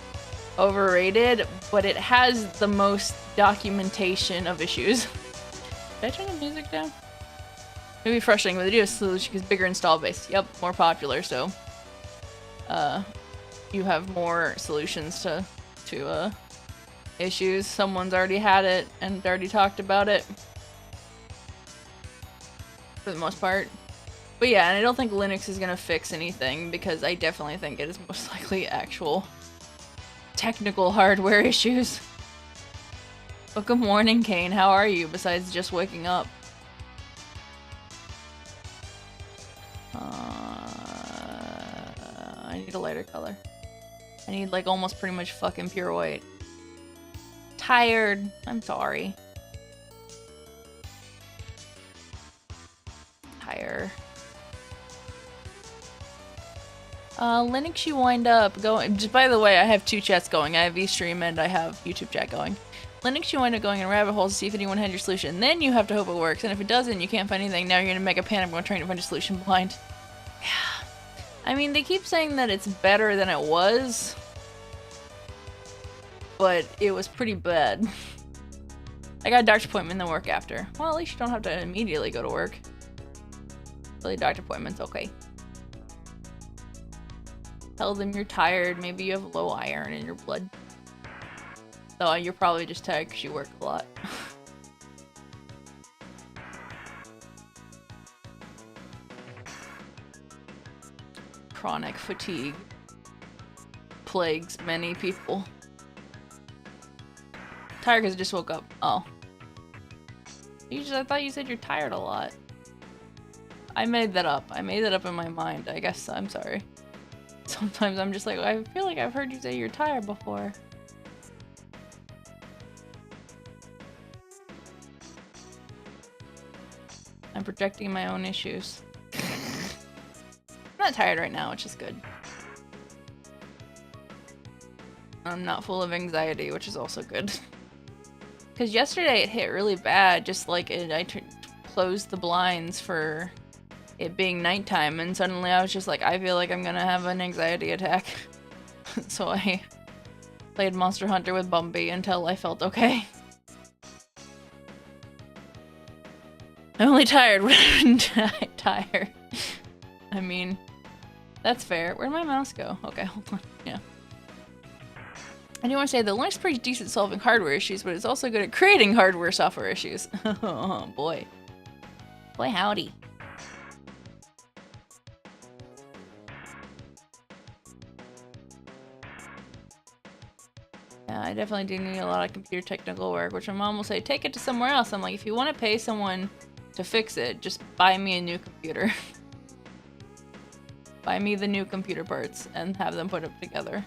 overrated, but it has the most documentation of issues. Did I turn the music down? It'd be frustrating, but they do have a solution because bigger install base. Yep, more popular, so you have more solutions to issues. Someone's already had it and already talked about it for the most part. But yeah, and I don't think Linux is gonna fix anything because I definitely think it is most likely actual technical hardware issues. But good morning, Cain. How are you besides just waking up? I need a lighter color. I need like almost pretty much fucking pure white. Tired. I'm sorry. Tired. Linux, you wind up going. Just by the way, I have two chats going. I have eStream and I have YouTube chat going. Linux, you wind up going in rabbit holes to see if anyone had your solution. Then you have to hope it works. And if it doesn't, you can't find anything. Now you're gonna make a panic when trying to find a solution blind. Yeah. I mean, they keep saying that it's better than it was, but it was pretty bad. I got a doctor's appointment and then work after. Well, at least you don't have to immediately go to work. Really, doctor appointment's okay. Tell them you're tired. Maybe you have low iron in your blood. So you're probably just tired because you work a lot. Chronic fatigue plagues many people. Tired because I just woke up. Oh. I thought you said you're tired a lot. I made that up. I made that up in my mind. I guess I'm sorry. Sometimes I'm just like, I feel like I've heard you say you're tired before. I'm projecting my own issues. I'm not tired right now, which is good. I'm not full of anxiety, which is also good. Because yesterday it hit really bad, just like I closed the blinds for it being nighttime, and suddenly I was just like, I feel like I'm gonna have an anxiety attack. So I played Monster Hunter with Bumby until I felt okay. I'm only tired when I'm tired. I mean, that's fair. Where'd my mouse go? Okay, hold on. Yeah. I do want to say that Linux is pretty decent at solving hardware issues, but it's also good at creating hardware software issues. Oh boy. Boy howdy. Yeah, I definitely do need a lot of computer technical work, which my mom will say, take it to somewhere else. I'm like, if you want to pay someone to fix it, just buy me a new computer. Buy me the new computer parts and have them put it together.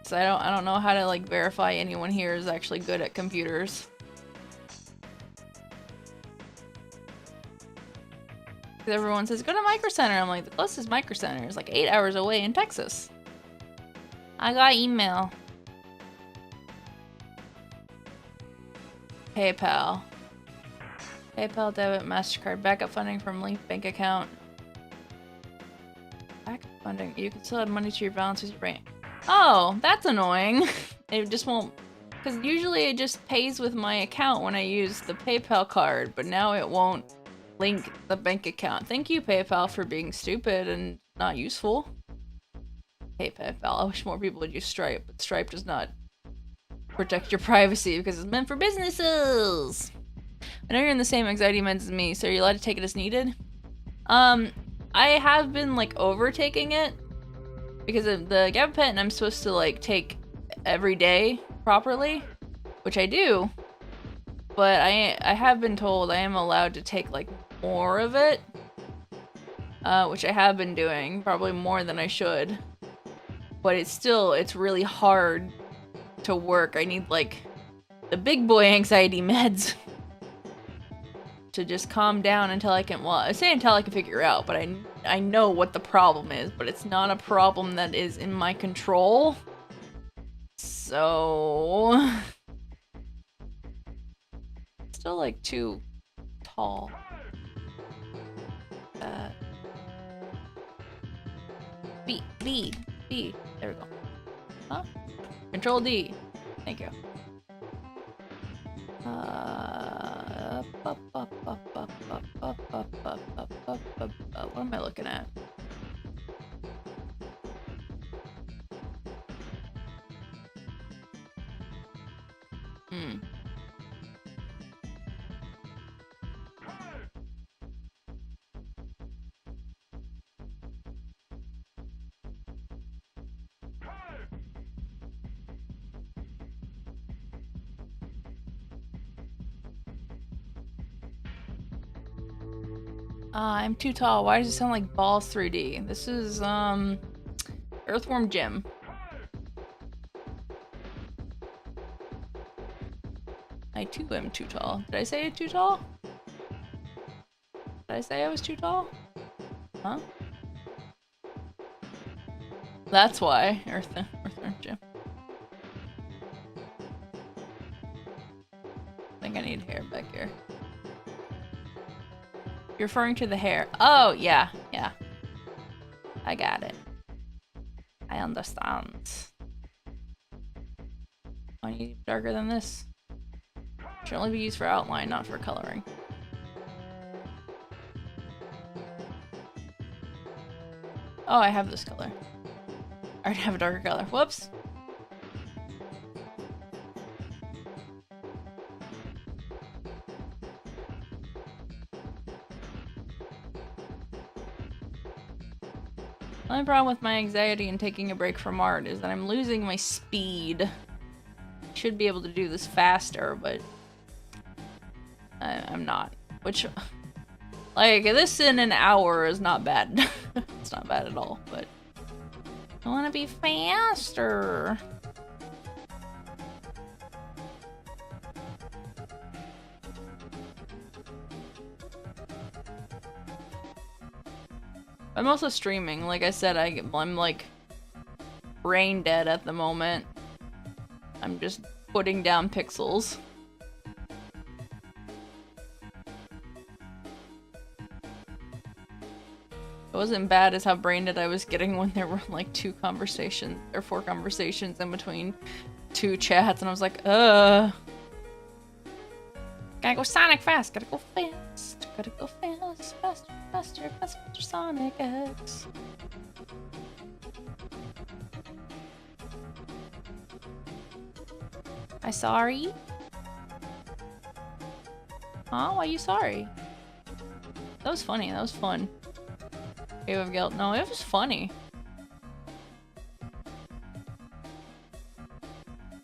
So I don't know how to like verify anyone here is actually good at computers. Because everyone says, go to Micro Center. I'm like, the closest Micro Center is like 8 hours away in Texas. I got email. PayPal. PayPal, debit, MasterCard, backup funding from linked bank account. Backup funding. You can still add money to your balance with your bank. Oh, that's annoying. It just won't, because usually it just pays with my account when I use the PayPal card, but now it won't link the bank account. Thank you, PayPal, for being stupid and not useful. Hey, PayPal, I wish more people would use Stripe, but Stripe does not protect your privacy because it's meant for businesses. I know you're in the same anxiety meds as me, so are you allowed to take it as needed? I have been like overtaking it because of the gabapentin I'm supposed to like take every day properly, which I do, but I have been told I am allowed to take like more of it, which I have been doing, probably more than I should. but it's really hard to work. I need like the big boy anxiety meds to just calm down until I can, well, I say until I can figure out, but I know what the problem is, but it's not a problem that is in my control. So still like too tall. B. There we go. Huh? Control D. Thank you. What am I looking at? I'm too tall. Why does it sound like Balls 3D? This is, Earthworm Jim. I too am too tall. Did I say too tall? Did I say I was too tall? Huh? That's why. Earthworm Jim. I think I need hair back here. You're referring to the hair. Oh, yeah. I got it. I understand. I need darker than this. Should only be used for outline, not for coloring. Oh, I have this color. I already have a darker color. Whoops. The only problem with my anxiety and taking a break from art is that I'm losing my speed. Should be able to do this faster, but I'm not. Which, like, this in an hour is not bad. It's not bad at all, but I want to be faster. I'm also streaming. Like I said, I'm like brain dead at the moment. I'm just putting down pixels. It wasn't bad as how brain dead I was getting when there were like 2 conversations or 4 conversations in between 2 chats, and I was like, gotta go Sonic fast, gotta go fast, faster, Sonic X. I sorry? Huh? Why are you sorry? That was funny, that was fun. Cave of Guilt. No, it was funny.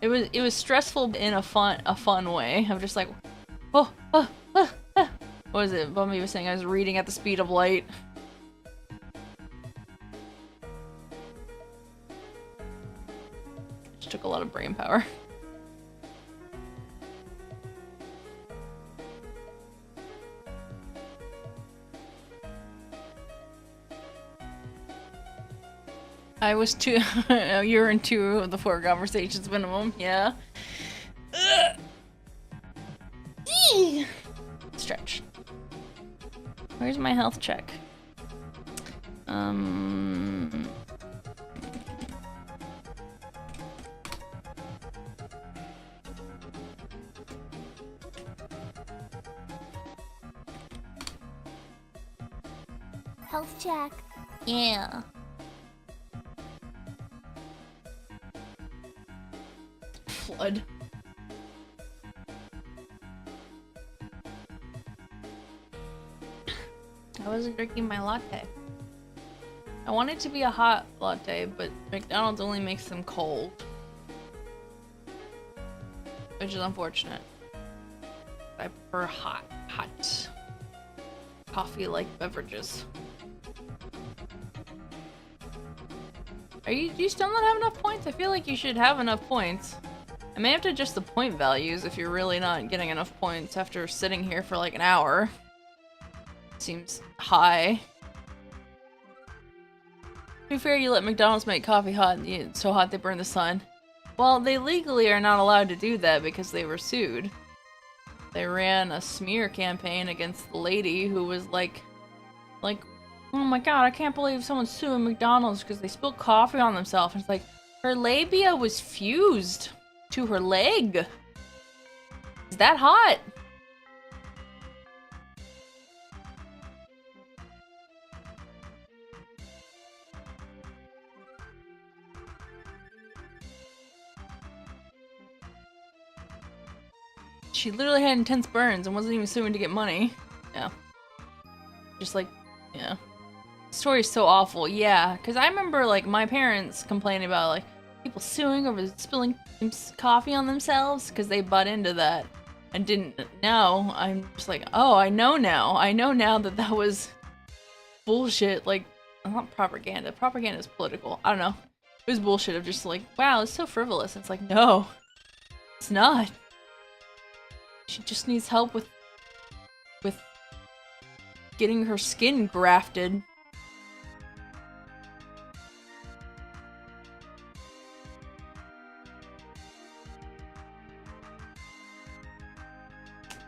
It was stressful in a fun way. I'm just like, oh. What was it? Bumby was saying I was reading at the speed of light. Which took a lot of brain power. I was 2. You're in 2 of the 4 conversations minimum. Yeah. Stretch. Where's my health check? Health check. Yeah. Flood. I wasn't drinking my latte. I want it to be a hot latte, but McDonald's only makes them cold. Which is unfortunate. I prefer hot coffee-like beverages. Do you still not have enough points? I feel like you should have enough points. I may have to adjust the point values if you're really not getting enough points after sitting here for like an hour. Seems high. To be fair, you let McDonald's make coffee hot and it's so hot they burn the sun. Well, they legally are not allowed to do that because they were sued. They ran a smear campaign against the lady who was like, oh my god, I can't believe someone's suing McDonald's because they spilled coffee on themselves. And it's like, her labia was fused to her leg. Is that hot? She literally had intense burns and wasn't even suing to get money. Yeah. Just like, yeah. The story's so awful. Yeah, because I remember like my parents complaining about like people suing over spilling coffee on themselves because they butt into that and didn't know. I'm just like, oh, I know now. I know now that that was bullshit. Like, not propaganda. Propaganda is political. I don't know. It was bullshit of just like, wow, it's so frivolous. It's like, no, it's not. She just needs help with getting her skin grafted.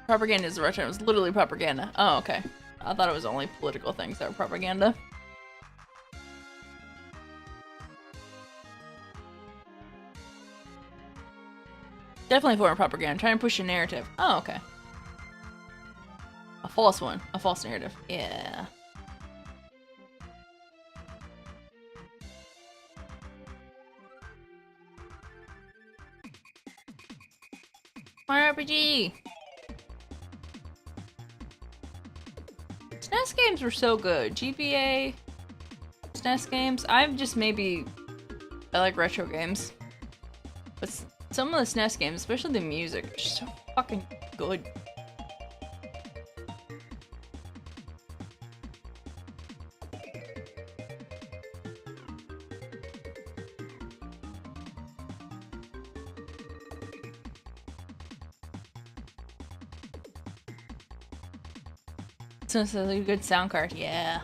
Propaganda is the right term. It was literally propaganda. Oh, okay. I thought it was only political things that were propaganda. Definitely foreign propaganda. Trying to push a narrative. Oh, okay. A false one. A false narrative. Yeah. Mario RPG! SNES games were so good. GBA, SNES games. I'm just maybe... I like retro games. But some of the SNES games, especially the music, are so fucking good. So it's a good sound card, yeah.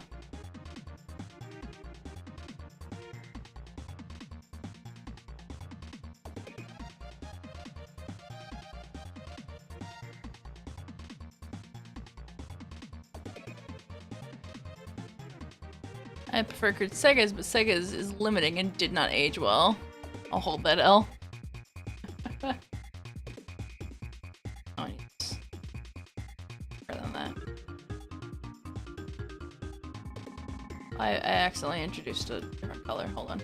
I prefer Sega's, but Sega's is limiting and did not age well. I'll hold that L. Oh, yes. Better than that. I accidentally introduced a different color. Hold on.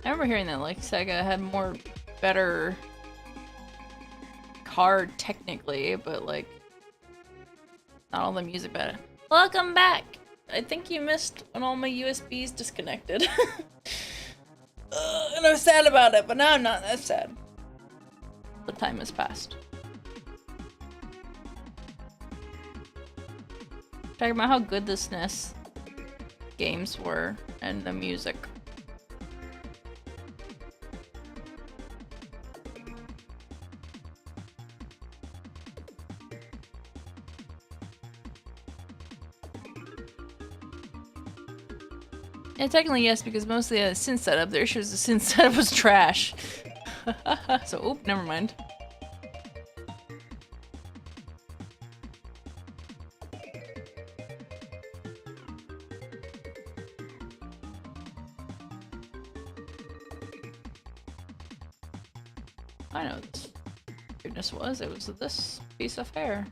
I remember hearing that like Sega had more better card technically, but like not all the music better. Welcome back! I think you missed when all my USBs disconnected. And I was sad about it, but now I'm not that sad. The time has passed. Talking about how good the SNES games were and the music. Yeah, technically yes, because most of the synth setup, their issue was the synth setup was trash. So, oop, never mind. I know what this goodness was. It was this piece of hair.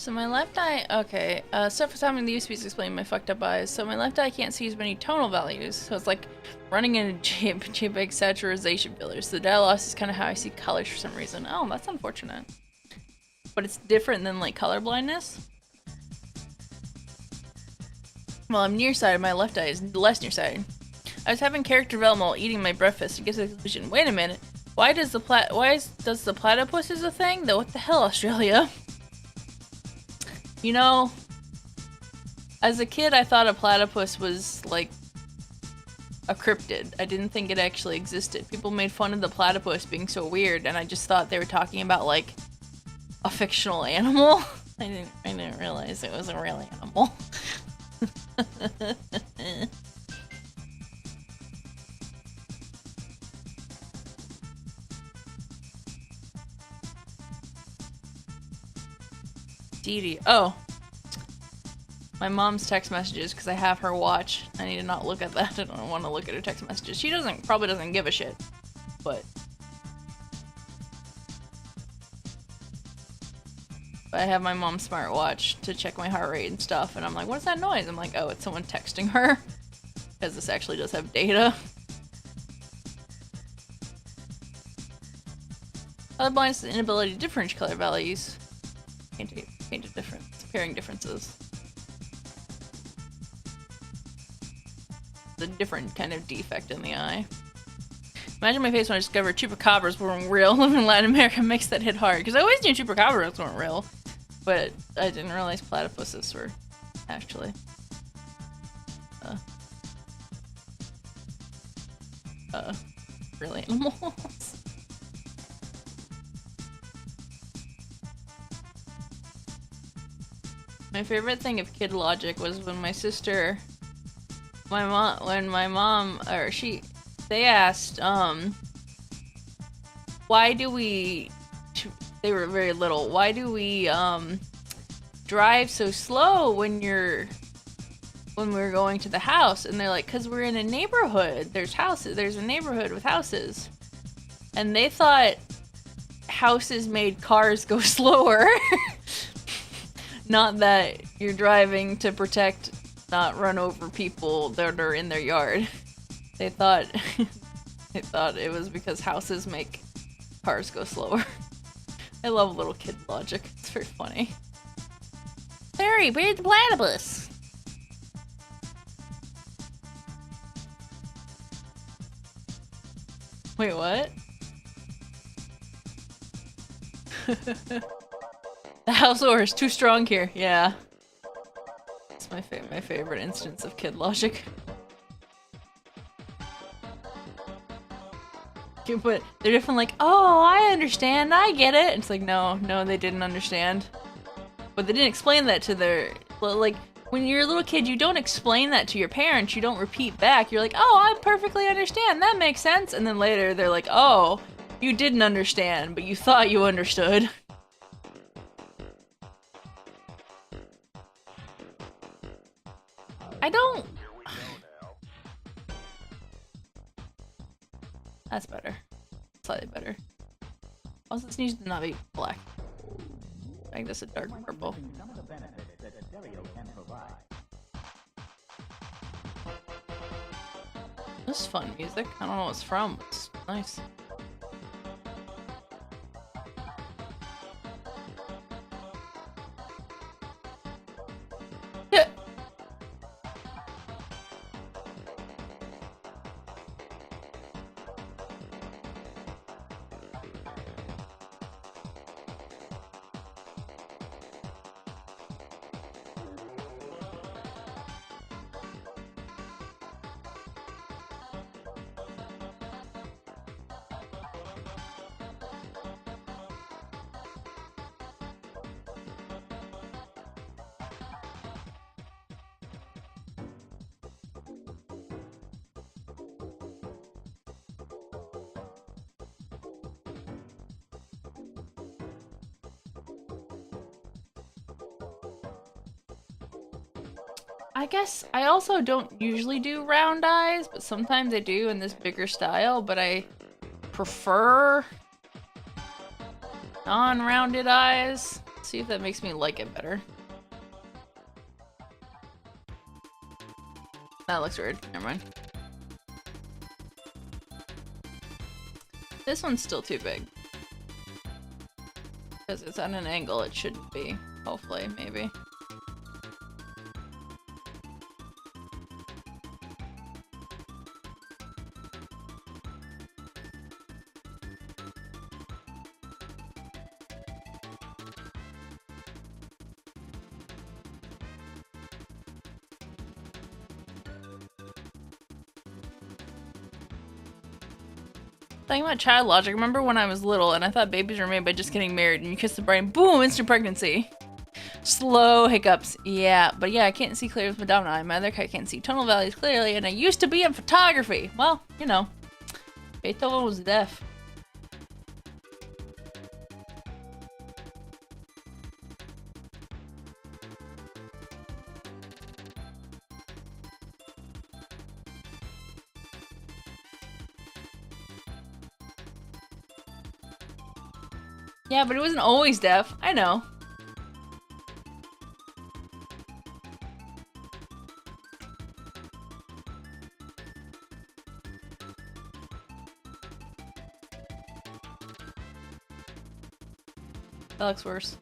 So my left eye, okay, stuff was happening in the USBs explaining my fucked up eyes. So my left eye can't see as many tonal values. So it's like running into JPEG saturation fillers. The data loss is kind of how I see colors for some reason. Oh, that's unfortunate. But it's different than like color blindness. Well, I'm nearsighted, my left eye is less nearsighted. I was having character development while eating my breakfast. It gets to the conclusion. Wait a minute. Why does the platypus is a thing? Though what the hell, Australia? You know, as a kid, I thought a platypus was like a cryptid. I didn't think it actually existed. People made fun of the platypus being so weird, and I just thought they were talking about like a fictional animal. I didn't realize it was a real animal. Dee Dee. Oh. My mom's text messages, because I have her watch. I need to not look at that. I don't want to look at her text messages. She probably doesn't give a shit. But I have my mom's smartwatch to check my heart rate and stuff, and I'm like, what's that noise? I'm like, oh, it's someone texting her. Because this actually does have data. Colorblindness is the inability to differentiate color values. Paint a difference. Pairing differences. The different kind of defect in the eye. Imagine my face when I discovered chupacabras weren't real. Living in Latin America makes that hit hard. Because I always knew chupacabras weren't real. But I didn't realize platypuses were actually real animals. My favorite thing of kid logic was when my sister, they asked, why do we, they were very little, why do we, drive so slow when we're going to the house? And they're like, cause we're in a neighborhood, there's a neighborhood with houses. And they thought houses made cars go slower. Not that you're driving to protect, not run over people that are in their yard. They thought it was because houses make cars go slower. I love little kid logic. It's very funny. Harry, where's the platypus? Wait, what? The house order is too strong here. Yeah. It's my favorite instance of kid logic. But they're different, like, oh, I understand, I get it. It's like, no, they didn't understand. But they didn't explain that to their, like, when you're a little kid, you don't explain that to your parents. You don't repeat back. You're like, oh, I perfectly understand. That makes sense. And then later, they're like, oh, you didn't understand, but you thought you understood. I don't... That's better. Slightly better. Also, this needs to not be black. I guess a dark purple. This is fun music. I don't know what it's from. It's nice. I guess I also don't usually do round eyes, but sometimes I do in this bigger style, but I prefer non-rounded eyes. Let's see if that makes me like it better. That looks weird. Never mind. This one's still too big. Because it's at an angle it shouldn't be. Hopefully, maybe. Talking about child logic, remember when I was little and I thought babies were made by just getting married and you kiss the brain, boom, instant pregnancy. Slow hiccups. Yeah, but yeah, I can't see clearly with my dominant eye. My other eye can't see tonal values clearly, and I used to be in photography. Well, you know, Beethoven was deaf. Yeah, but he wasn't always deaf. I know. That looks worse.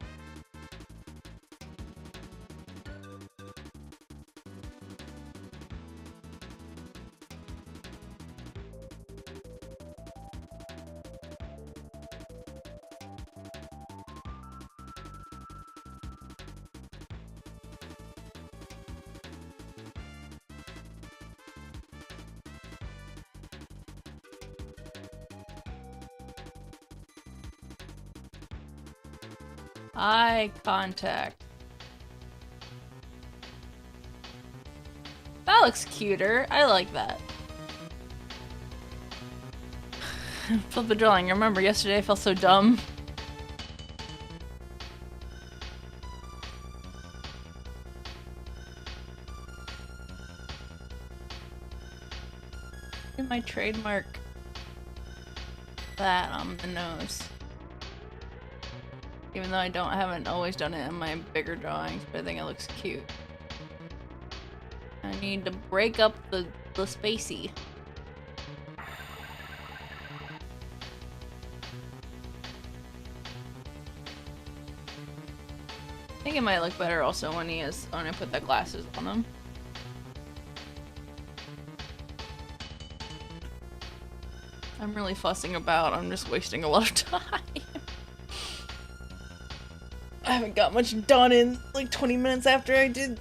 Eye contact. That looks cuter. I like that. Flip the drawing. Remember yesterday I felt so dumb. My trademark that on the nose. Even though I haven't always done it in my bigger drawings, but I think it looks cute. I need to break up the spacey. I think it might look better also when I put the glasses on him. I'm really fussing about, I'm just wasting a lot of time. I haven't got much done in like 20 minutes after I did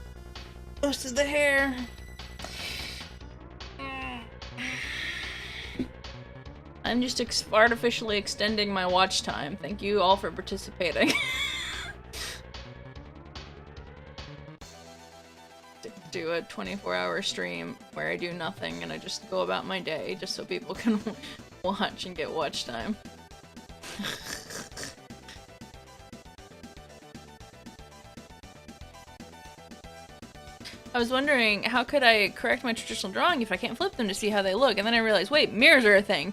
most of the hair. I'm just artificially extending my watch time. Thank you all for participating. Do a 24-hour stream where I do nothing and I just go about my day just so people can watch and get watch time. I was wondering, how could I correct my traditional drawing if I can't flip them to see how they look? And then I realized, wait, mirrors are a thing.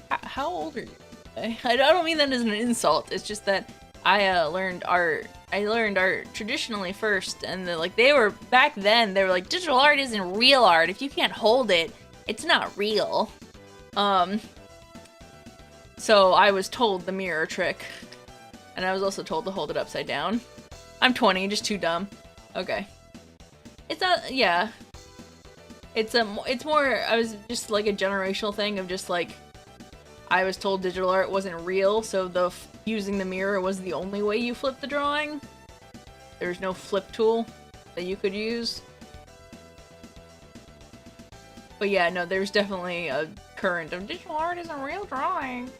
How old are you? I don't mean that as an insult. It's just that I learned art traditionally first, and they were back then. They were like, digital art isn't real art. If you can't hold it, it's not real. So I was told the mirror trick, and I was also told to hold it upside down. I'm 20, just too dumb. Okay. It's not, yeah. It's more, I was just like a generational thing of just like, I was told digital art wasn't real, so using the mirror was the only way you flip the drawing. There's no flip tool that you could use. But yeah, no, there's definitely a current of digital art isn't real drawing.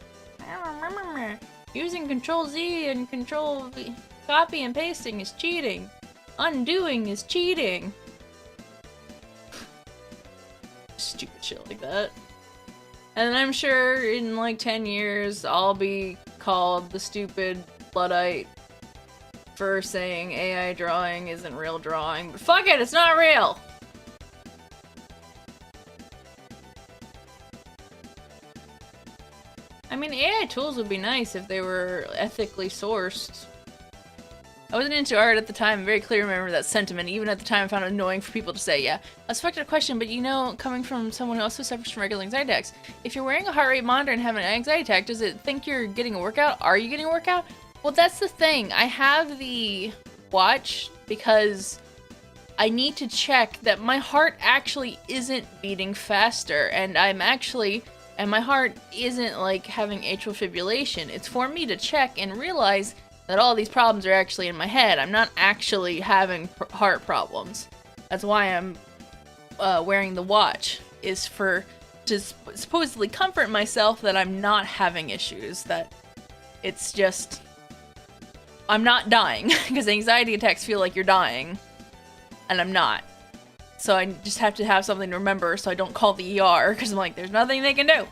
Using Control-Z and Control-V. Copy and pasting is cheating. Undoing is cheating. Stupid shit like that. And I'm sure in like 10 years I'll be called the stupid Luddite for saying AI drawing isn't real drawing. But fuck it, it's not real! I mean, AI tools would be nice if they were ethically sourced. I wasn't into art at the time. I very clearly remember that sentiment. Even at the time, I found it annoying for people to say, yeah. I suspected a question, but you know, coming from someone who also suffers from regular anxiety attacks, if you're wearing a heart rate monitor and having an anxiety attack, does it think you're getting a workout? Are you getting a workout? Well, that's the thing. I have the watch because I need to check that my heart actually isn't beating faster, and my heart isn't like having atrial fibrillation. It's for me to check and realize that all these problems are actually in my head. I'm not actually having heart problems. That's why I'm wearing the watch, is to supposedly comfort myself that I'm not having issues, that it's just, I'm not dying, because anxiety attacks feel like you're dying, and I'm not. So I just have to have something to remember so I don't call the ER, because I'm like, there's nothing they can do.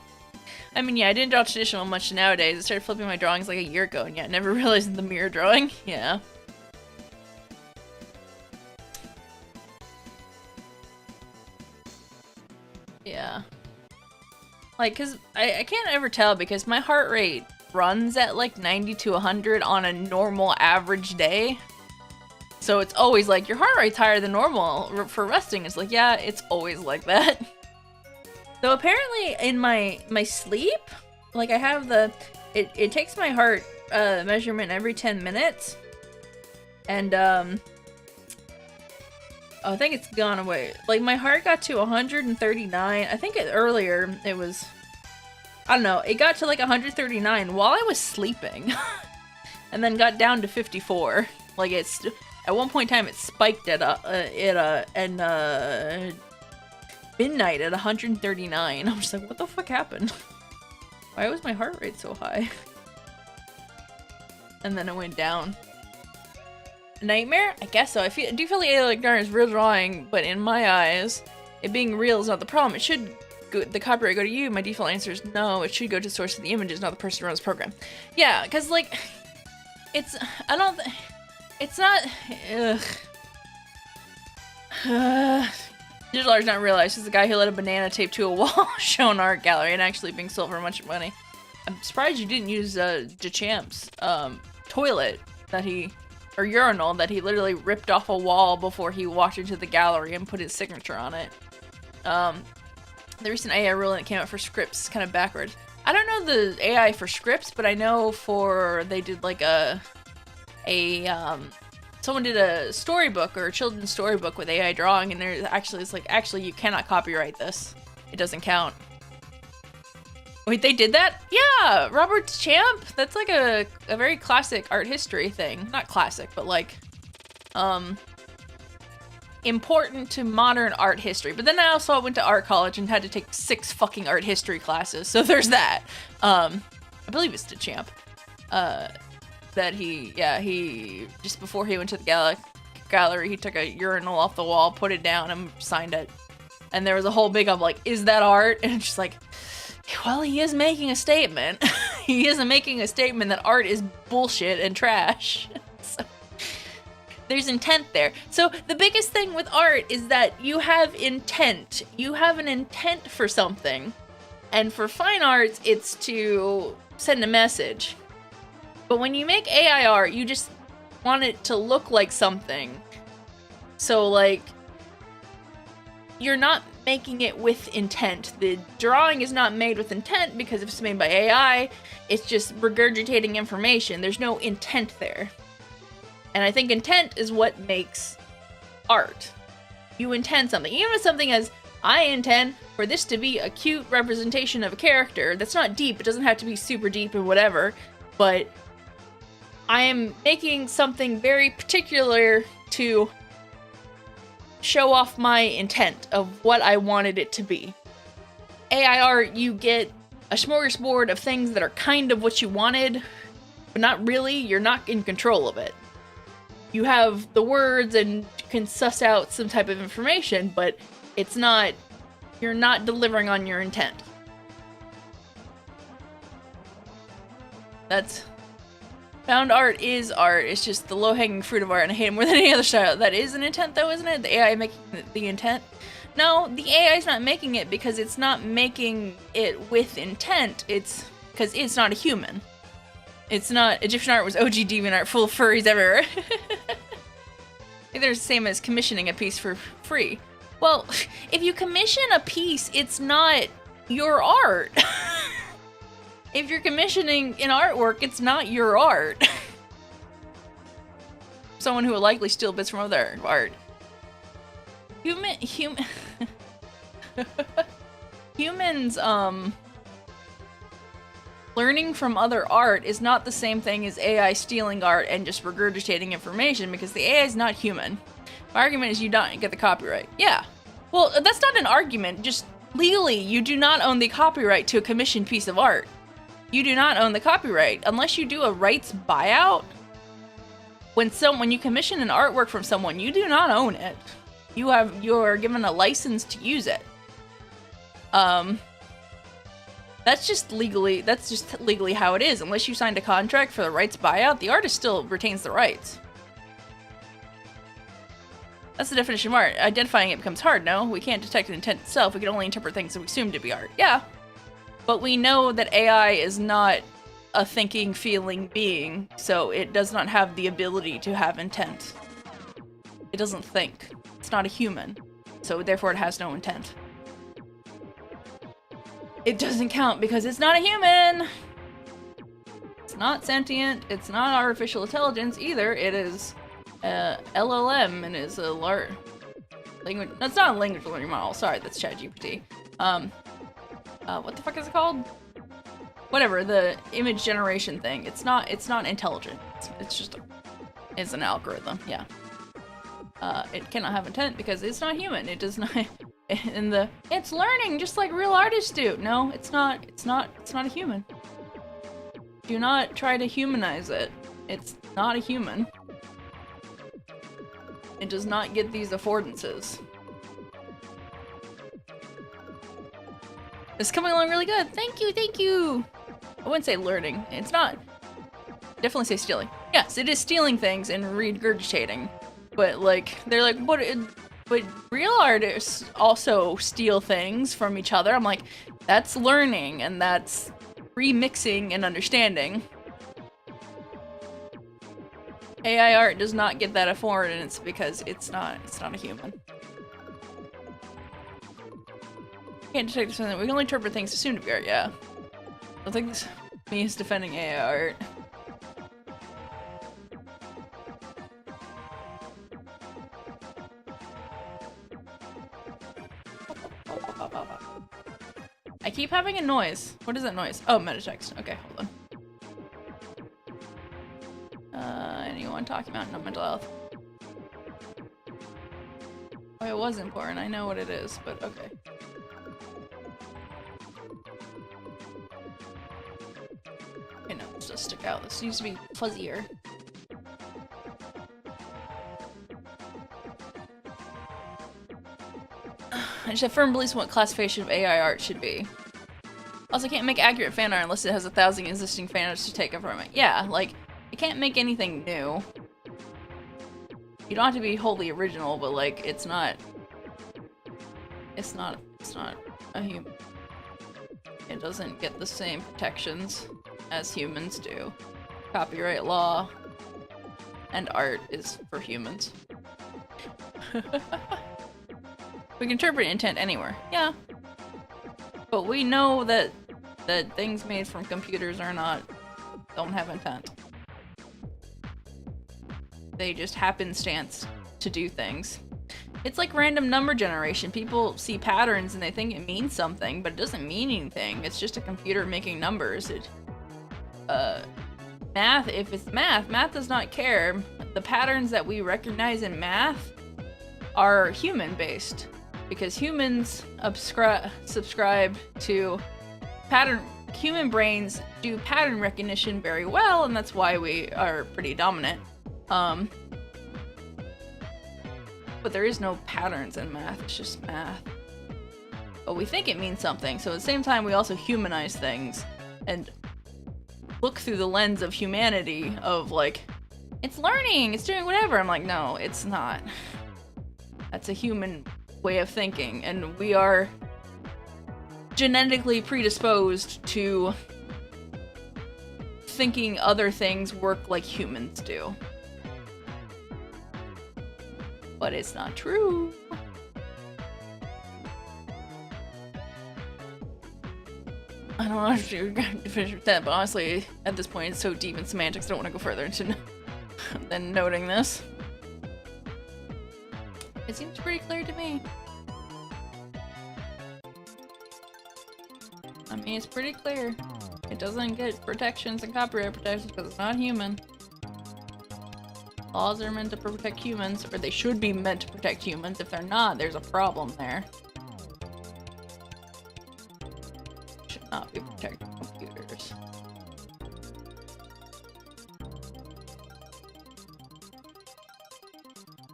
I mean, yeah, I didn't draw traditional much nowadays. I started flipping my drawings like a year ago, and yeah, never realized the mirror drawing. Yeah. Yeah. Like, cause I can't ever tell because my heart rate runs at like 90 to 100 on a normal average day. So it's always like, your heart rate's higher than normal for resting. It's like, yeah, it's always like that. So apparently in my sleep, like I have it takes my heart measurement every 10 minutes. And I think it's gone away. Like my heart got to 139. I think earlier it was, I don't know, it got to like 139 while I was sleeping. And then got down to 54. Like it's, at one point in time it spiked at midnight at 139. I'm just like, what the fuck happened? Why was my heart rate so high? And then it went down. Nightmare? I guess so. I do feel the alien garden is real drawing, but in my eyes, it being real is not the problem. It should go, the copyright go to you. My default answer is no. It should go to the source of the images, not the person who runs the program. Yeah, because like, it's, I don't, it's not, Digital art's not realized is the guy who let a banana tape to a wall show an art gallery and actually being sold for much money. I'm surprised you didn't use Duchamp's toilet that or urinal that he literally ripped off a wall before he walked into the gallery and put his signature on it. The recent AI ruling that came out for scripts is kind of backwards. I don't know the AI for scripts, but I know they did like someone did a storybook or a children's storybook with AI drawing, and it's like, actually, you cannot copyright this. It doesn't count. Wait, they did that? Yeah, Robert Champ. That's like a very classic art history thing. Not classic, but like, important to modern art history. But then I also went to art college and had to take 6 fucking art history classes. So there's that. I believe it's Duchamp. That he just before he went to the gallery, he took a urinal off the wall, put it down, and signed it. And there was a whole big up like, is that art? And it's just like, well, he is making a statement. He isn't making a statement that art is bullshit and trash. So, there's intent there. So the biggest thing with art is that you have intent. You have an intent for something. And for fine arts, it's to send a message. But when you make AI art, you just want it to look like something. So, like, you're not making it with intent. The drawing is not made with intent because if it's made by AI, it's just regurgitating information. There's no intent there. And I think intent is what makes art. You intend something. Even if something as, I intend for this to be a cute representation of a character, that's not deep. It doesn't have to be super deep and whatever, but I am making something very particular to show off my intent of what I wanted it to be. AI art, you get a smorgasbord of things that are kind of what you wanted, but not really. You're not in control of it. You have the words and can suss out some type of information, but it's not, you're not delivering on your intent. That's... Found art is art. It's just the low-hanging fruit of art, and I hate it more than any other style. That is an intent, though, isn't it? The AI making the intent? No, the AI is not making it because it's not making it with intent. It's because it's not a human. It's not. Egyptian art was OG deviant art, full of furries everywhere. They're the same as commissioning a piece for free. Well, if you commission a piece, it's not your art. If you're commissioning an artwork, it's not your art. Someone who will likely steal bits from other art. Humans, learning from other art is not the same thing as AI stealing art and just regurgitating information, because the AI is not human. My argument is you don't get the copyright. Yeah. Well, that's not an argument. Just legally, you do not own the copyright to a commissioned piece of art. You do not own the copyright unless you do a rights buyout. When you commission an artwork from someone, you do not own it. You are given a license to use it. That's just legally how it is. Unless you signed a contract for the rights buyout, the artist still retains the rights. That's the definition of art. Identifying it becomes hard, no? We can't detect an intent itself, we can only interpret things that we assume to be art. Yeah. But we know that AI is not a thinking, feeling being, so it does not have the ability to have intent. It doesn't think. It's not a human, so therefore it has no intent. It doesn't count because it's not a human! It's not sentient, it's not artificial intelligence either, it is LLM and is a large language. That's not a language learning model. Sorry, that's ChatGPT. What the fuck is it called? Whatever, the image generation thing. It's not intelligent. It's just it's an algorithm. Yeah. It cannot have intent because it's not human. It does not. It's learning just like real artists do. No, it's not. It's not a human. Do not try to humanize it. It's not a human. It does not get these affordances. It's coming along really good. Thank you, thank you. I wouldn't say learning. It's not. Definitely say stealing. Yes, it is stealing things and regurgitating. But like, they're like, but real artists also steal things from each other. I'm like, that's learning and that's remixing and understanding. AI art does not get that affordance because it's not a human. Can't detect something. We can only interpret things assumed to be art, yeah. I think this me is defending AI art. I keep having a noise. What is that noise? Oh, metatext. Okay, hold on. Anyone talking about no mental health? Oh, it was important. I know what it is, but okay. Okay, no, this does stick out. This needs to be fuzzier. I just have firm beliefs on what classification of AI art should be. Also, can't make accurate fan art unless it has 1,000 existing fan arts to take it from it. Yeah, like, you can't make anything new. You don't have to be wholly original, but like, it's not a human. It doesn't get the same protections as humans do. Copyright law and art is for humans. We can interpret intent anywhere. Yeah. But we know that things made from computers don't have intent. They just happenstance to do things. It's like random number generation. People see patterns and they think it means something, but it doesn't mean anything. It's just a computer making numbers. Math, if it's math does not care. The patterns that we recognize in math are human-based. Because humans subscribe to pattern. Human brains do pattern recognition very well, and that's why we are pretty dominant. But there is no patterns in math, it's just math. But we think it means something, so at the same time we also humanize things and look through the lens of humanity of like, it's learning, it's doing whatever. I'm like, no, it's not. That's a human way of thinking, and we are genetically predisposed to thinking other things work like humans do. But it's not true. I don't know if you're going to finish with that, but honestly, at this point, it's so deep in semantics, I don't want to go further into than noting this. It seems pretty clear to me. I mean, it's pretty clear. It doesn't get protections and copyright protections because it's not human. Laws are meant to protect humans, or they should be meant to protect humans. If they're not, there's a problem there. Should not be protecting computers.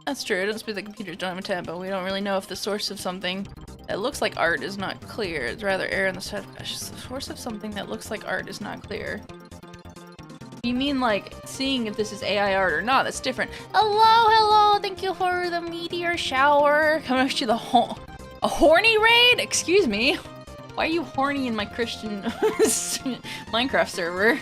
That's true, it doesn't speak that computers don't have intent, but we don't really know if the source of something that looks like art is not clear. It's rather err on the side of gosh, the source of something that looks like art is not clear. You mean like seeing if this is AI art or not? That's different. Hello, thank you for the meteor shower. Coming to the a horny raid? Excuse me. Why are you horny in my Christian Minecraft server?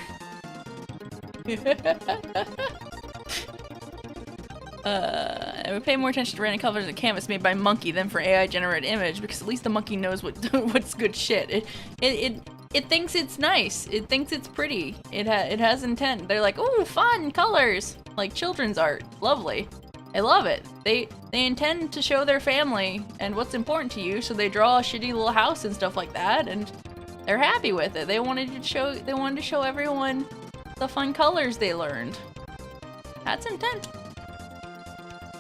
I would pay more attention to random colors and canvas made by monkey than for AI generated image because at least the monkey knows what's good shit. It thinks it's nice. It thinks it's pretty. It has intent. They're like, ooh, fun colors, like children's art. Lovely. I love it. They intend to show their family and what's important to you, so they draw a shitty little house and stuff like that, and they're happy with it. They wanted to show everyone the fun colors they learned. That's intent.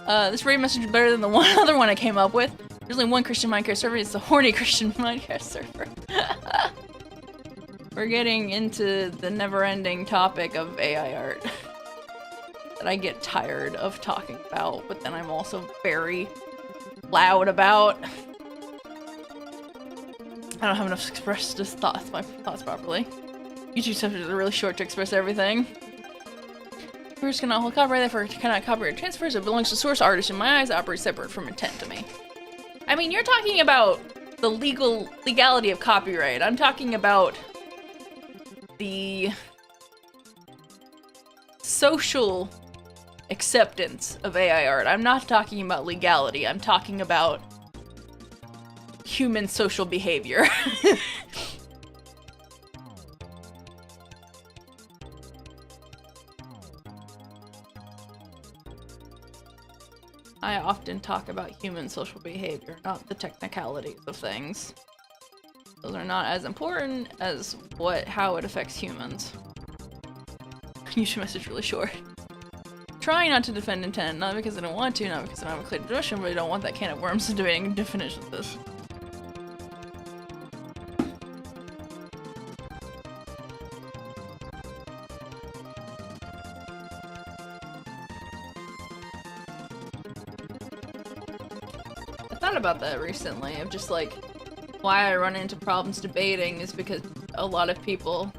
This raid message is better than the one other one I came up with. There's only one Christian Minecraft server. It's the horny Christian Minecraft server. We're getting into the never-ending topic of AI art that I get tired of talking about, but then I'm also very loud about. I don't have enough to express my thoughts properly. YouTube subjects are really short to express everything. First cannot hold copyright, therefore cannot copyright transfers. It belongs to source artist. In my eyes, operates separate from intent to me. I mean, you're talking about the legality of copyright. I'm talking about the social acceptance of AI art. I'm not talking about legality. I'm talking about human social behavior. I often talk about human social behavior, not the technicalities of things. Those are not as important as how it affects humans. YouTube message really short. Trying not to defend intent, not because I don't want to, not because I don't have a clear definition, but I don't want that can of worms debating definitions of this. About that recently, of just like why I run into problems debating is because a lot of people,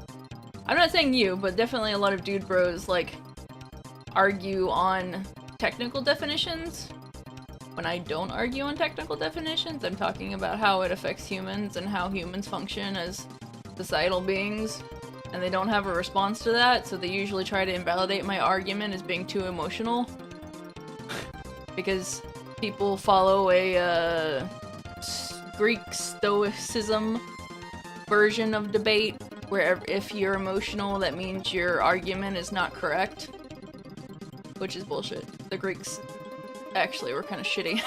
I'm not saying you, but definitely a lot of dude bros like argue on technical definitions when I don't argue on technical definitions. I'm talking about how it affects humans and how humans function as societal beings, and they don't have a response to that, so they usually try to invalidate my argument as being too emotional because people follow a Greek stoicism version of debate, where if you're emotional, that means your argument is not correct. Which is bullshit. The Greeks actually were kind of shitty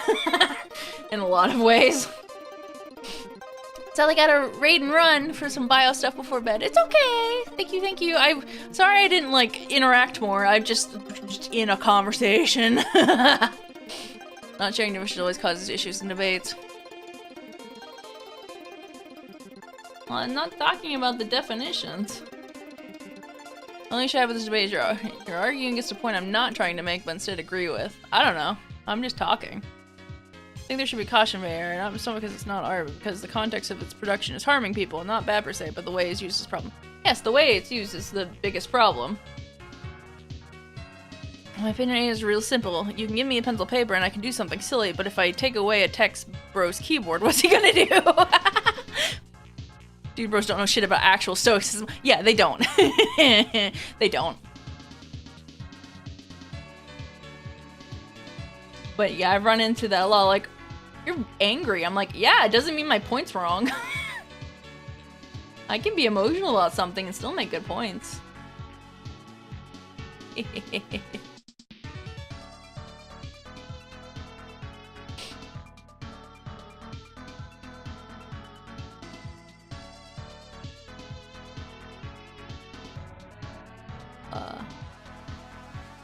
in a lot of ways. So I gotta raid and run for some bio stuff before bed. It's okay. Thank you. I'm sorry I didn't like interact more. I'm just in a conversation. Not sharing definitions always causes issues in debates. Well, I'm not talking about the definitions. The only issue I have with this debate is you're arguing against a point I'm not trying to make, but instead agree with. I don't know. I'm just talking. I think there should be caution for error, not so because it's not art, but because the context of its production is harming people. Not bad per se, but the way it's used is a problem. Yes, the way it's used is the biggest problem. My opinion is real simple. You can give me a pencil paper and I can do something silly, but if I take away a text bro's keyboard, what's he gonna do? Dude bros don't know shit about actual stoicism. Yeah, they don't. They don't. But yeah, I've run into that a lot, like, you're angry. I'm like, yeah, it doesn't mean my point's wrong. I can be emotional about something and still make good points.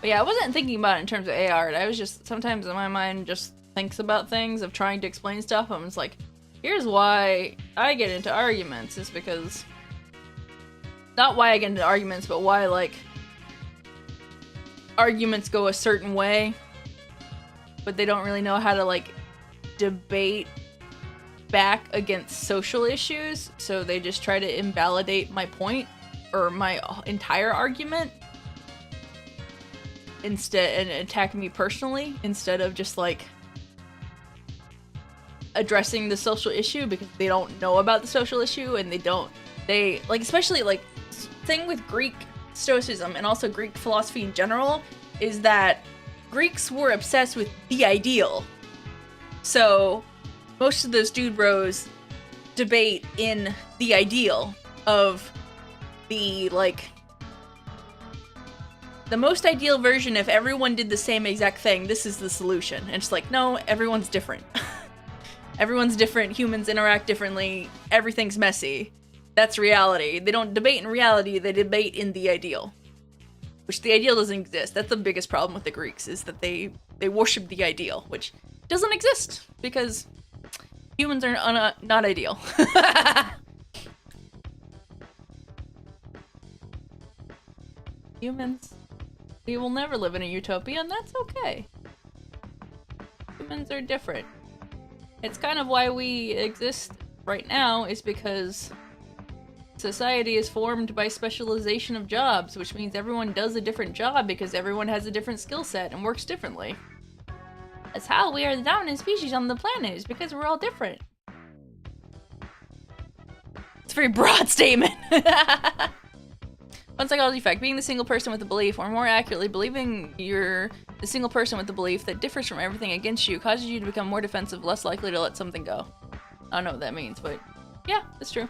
But yeah, I wasn't thinking about it in terms of AI art. I was just, sometimes in my mind just thinks about things of trying to explain stuff. I'm just like, here's why I get into arguments, is because, not why I get into arguments, but why, like, arguments go a certain way, but they don't really know how to, like, debate back against social issues, so they just try to invalidate my point, or my entire argument, instead, and attack me personally, instead of just, like, addressing the social issue, because they don't know about the social issue, and they, like, especially, like, thing with Greek Stoicism, and also Greek philosophy in general, is that Greeks were obsessed with the ideal. So, most of those dude bros debate in the ideal of the, like, the most ideal version. If everyone did the same exact thing, this is the solution. And it's like, no, everyone's different. Everyone's different, humans interact differently, everything's messy. That's reality. They don't debate in reality, they debate in the ideal. Which the ideal doesn't exist. That's the biggest problem with the Greeks, is that they worship the ideal, which doesn't exist, because humans are not ideal. Humans, we will never live in a utopia, and that's okay. Humans are different. It's kind of why we exist right now, is because society is formed by specialization of jobs, which means everyone does a different job because everyone has a different skill set and works differently. That's how we are the dominant species on the planet, is because we're all different. It's a very broad statement. One psychology fact: being the single person with the belief, or more accurately, believing you're the single person with the belief that differs from everything against you, causes you to become more defensive, less likely to let something go. I don't know what that means, but yeah, that's true.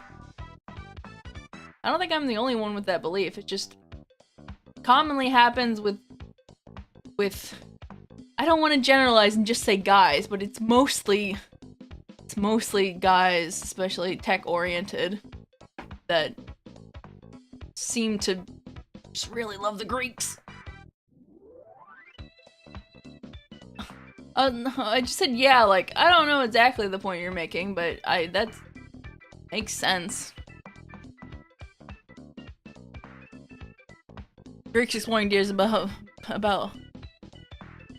I don't think I'm the only one with that belief. It just commonly happens with I don't want to generalize and just say guys, but it's mostly guys, especially tech-oriented, that seem to just really love the Greeks. No, I just said yeah, like, I don't know exactly the point you're making, but that makes sense. Greeks exploring ideas about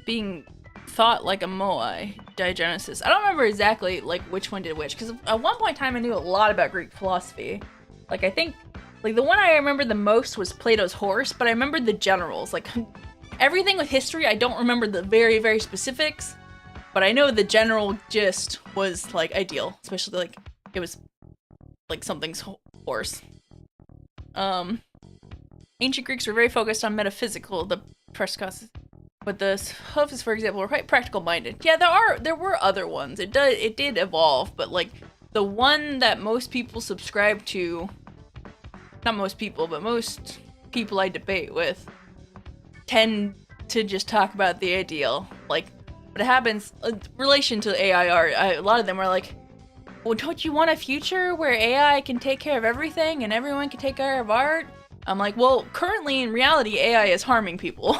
being thought like a moai, Diogenesis. I don't remember exactly, like, which one did which, because at one point in time I knew a lot about Greek philosophy. Like, I think, like, the one I remember the most was Plato's Horse, but I remembered the generals. Like, everything with history, I don't remember the very, very specifics, but I know the general gist was, like, ideal. Especially, like, it was, like, something's horse. Ancient Greeks were very focused on metaphysical, the Prescos, but the Sophists, for example, were quite practical-minded. Yeah, there were other ones. It did evolve, but, like, the one that most people subscribe to, not most people, but most people I debate with, tend to just talk about the ideal. Like, what happens in relation to AI art, a lot of them are like, well, don't you want a future where AI can take care of everything and everyone can take care of art? I'm like, well, currently in reality, AI is harming people.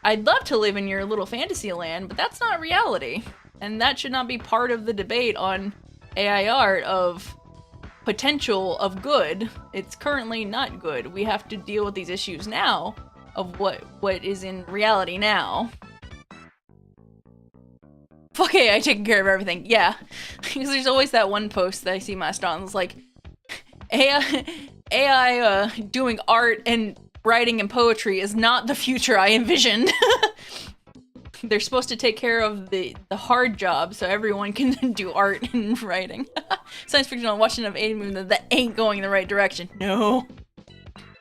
I'd love to live in your little fantasy land, but that's not reality. And that should not be part of the debate on AI art of potential of good. It's currently not good. We have to deal with these issues now of what is in reality now. Fuck AI taking care of everything. Yeah. Because there's always that one post that I see Mastodon's like, AI doing art and writing and poetry is not the future I envisioned. they're supposed to take care of the hard job so everyone can do art and writing. Science fiction on watching an 80 movie that ain't going in the right direction. No.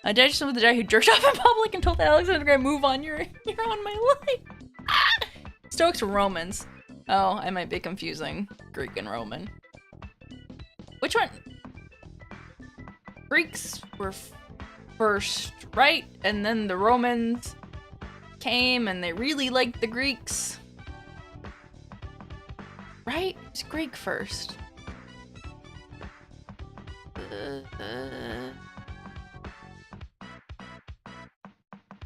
I just with the guy who jerked off in public and told Alexander Graham, move on, you're on my life. Stoics were Romans. Oh, I might be confusing Greek and Roman. Which one? Greeks were first, right? And then the Romans came and they really liked the Greeks. Right? It's Greek first.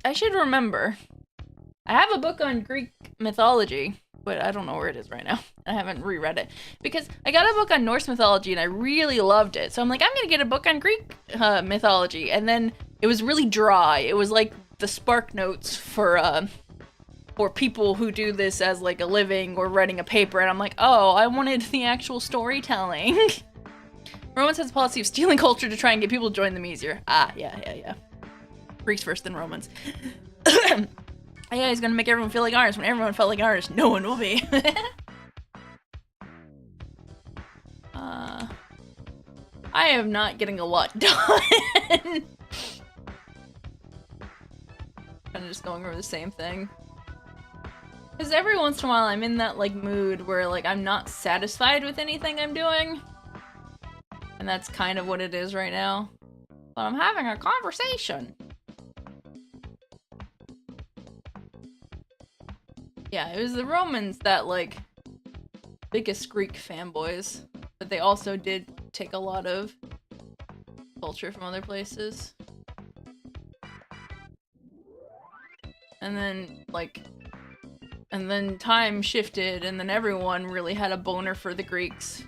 I should remember. I have a book on Greek mythology, but I don't know where it is right now. I haven't reread it. Because I got a book on Norse mythology and I really loved it. So I'm like, I'm gonna get a book on Greek mythology. And then it was really dry. It was like the Spark Notes for people who do this as like a living or writing a paper. And I'm like, oh, I wanted the actual storytelling. Romans has a policy of stealing culture to try and get people to join them easier. Ah, yeah. Greeks first, then Romans. Yeah, he's gonna make everyone feel like artists. When everyone felt like artists, no one will be. I am not getting a lot done. Kind of just going over the same thing. Because every once in a while I'm in that like mood where like I'm not satisfied with anything I'm doing. And that's kind of what it is right now. But I'm having a conversation. Yeah, it was the Romans that, like, biggest Greek fanboys. But they also did take a lot of culture from other places. And then, like, and then time shifted, and then everyone really had a boner for the Greeks.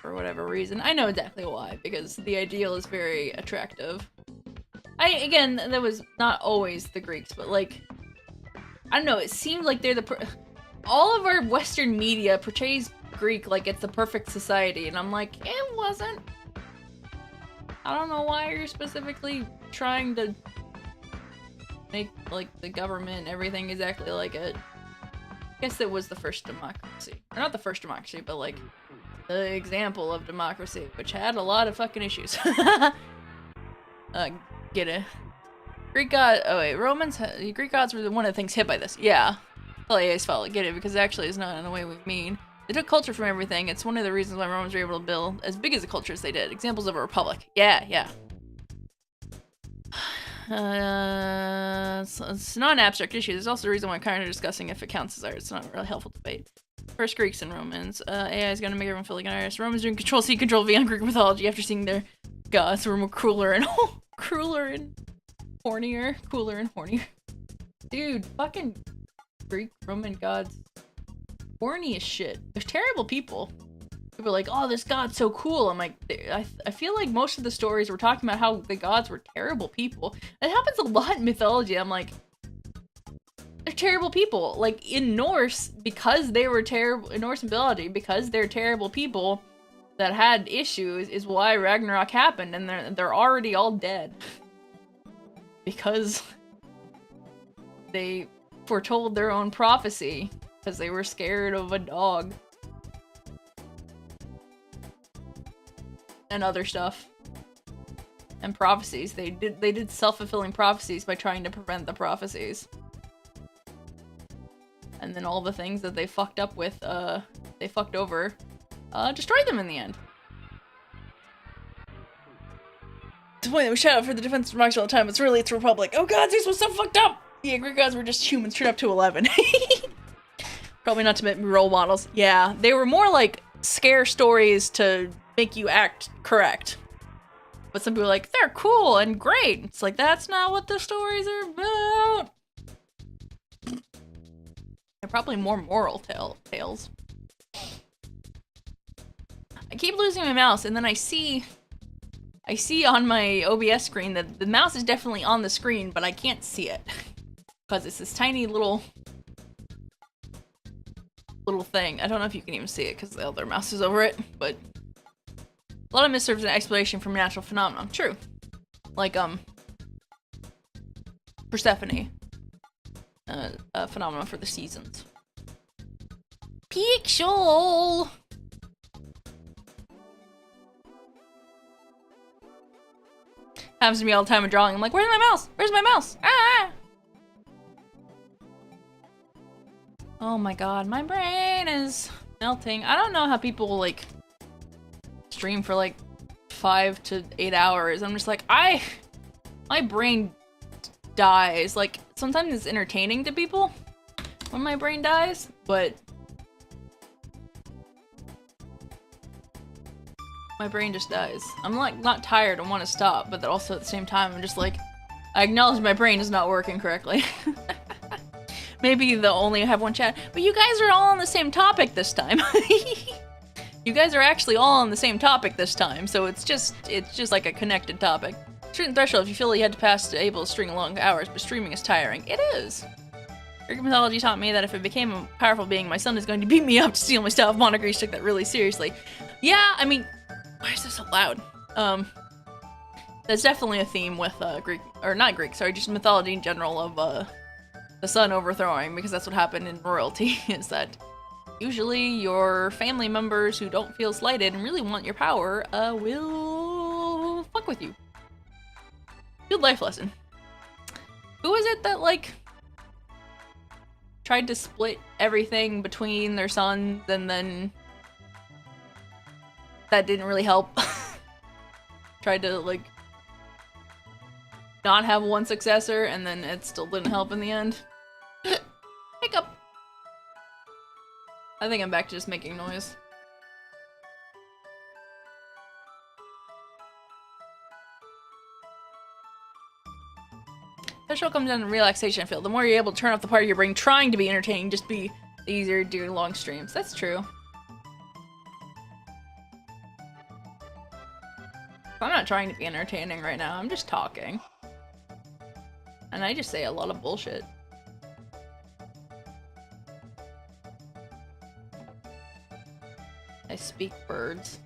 For whatever reason. I know exactly why, because the ideal is very attractive. Again, that was not always the Greeks, but, like, I don't know, it seemed like they're all of our Western media portrays Greek like it's the perfect society, and I'm like, it wasn't. I don't know why you're specifically trying to make, like, the government and everything exactly like it. I guess it was the first democracy. Or not the first democracy, but, like, the example of democracy, which had a lot of fucking issues. Get it. Greek god. Oh wait, Greek gods were one of the things hit by this. Yeah, LAA's fault. Get it, because actually it's not in a way we mean. They took culture from everything. It's one of the reasons why Romans were able to build as big as a culture as they did. Examples of a republic. Yeah. It's not an abstract issue. There's also a reason why I'm kind of discussing if it counts as art. It's not a really helpful debate. First, Greeks and Romans. AI is gonna make everyone feel like an artist. Romans doing Control-C, Control-V on Greek mythology after seeing their gods were more crueler and hornier. Cooler and hornier. Dude, fucking Greek Roman gods. Horny as shit. They're terrible people. People are like, oh, this god's so cool. I'm like, I feel like most of the stories were talking about how the gods were terrible people. It happens a lot in mythology. I'm like, they're terrible people. Like, in Norse, because they were terrible, in Norse mythology, because they're terrible people that had issues, is why Ragnarok happened, and they're already all dead. Because they foretold their own prophecy, because they were scared of a dog. And other stuff. And prophecies. They did self-fulfilling prophecies by trying to prevent the prophecies. And then all the things that they fucked up with, they fucked over, destroyed them in the end. To the point that we shout out for the defense of democracy all the time, it's really, it's a republic. Oh god, these were so fucked up! Yeah, Greek gods were just humans turned up to 11. Probably not to make role models. Yeah, they were more like scare stories to make you act correct. But some people are like, they're cool and great. It's like, that's not what the stories are about. They're probably more moral tales. I keep losing my mouse, and then I see on my OBS screen that the mouse is definitely on the screen, but I can't see it. Because it's this tiny little thing. I don't know if you can even see it because the other mouse is over it, but a lot of this serves as an explanation from natural phenomenon. True. Like, Persephone. phenomenon for the seasons. Pixel! Happens to me all the time in drawing. I'm like, where's my mouse? Where's my mouse? Ah! Oh my god, my brain is melting. I don't know how people, like, stream for, like, 5 to 8 hours. I'm just like, my brain dies. Like, sometimes it's entertaining to people when my brain dies, but my brain just dies. I'm like not tired and want to stop, but also at the same time I'm just like, I acknowledge my brain is not working correctly. Maybe they'll only have one chat, but you guys are all on the same topic this time. You guys are actually all on the same topic this time, so it's just like a connected topic. Certain threshold, if you feel you had to pass to able to string long hours, but streaming is tiring. It is. Greek mythology taught me that if I became a powerful being, my son is going to beat me up to steal my stuff. Monogreece took that really seriously. Yeah, I mean, why is this so loud? There's definitely a theme with Greek, or not Greek, sorry, just mythology in general of the son overthrowing, because that's what happened in royalty, is that usually your family members who don't feel slighted and really want your power will fuck with you. Good life lesson. Who is it that, like, tried to split everything between their sons and then that didn't really help? Tried to, like, not have one successor and then it still didn't help in the end. Hiccup. I think I'm back to just making noise. Threshold comes down to relaxation feel. The more you're able to turn off the part of your brain trying to be entertaining, just be easier doing long streams. That's true. I'm not trying to be entertaining right now, I'm just talking. And I just say a lot of bullshit. I speak words.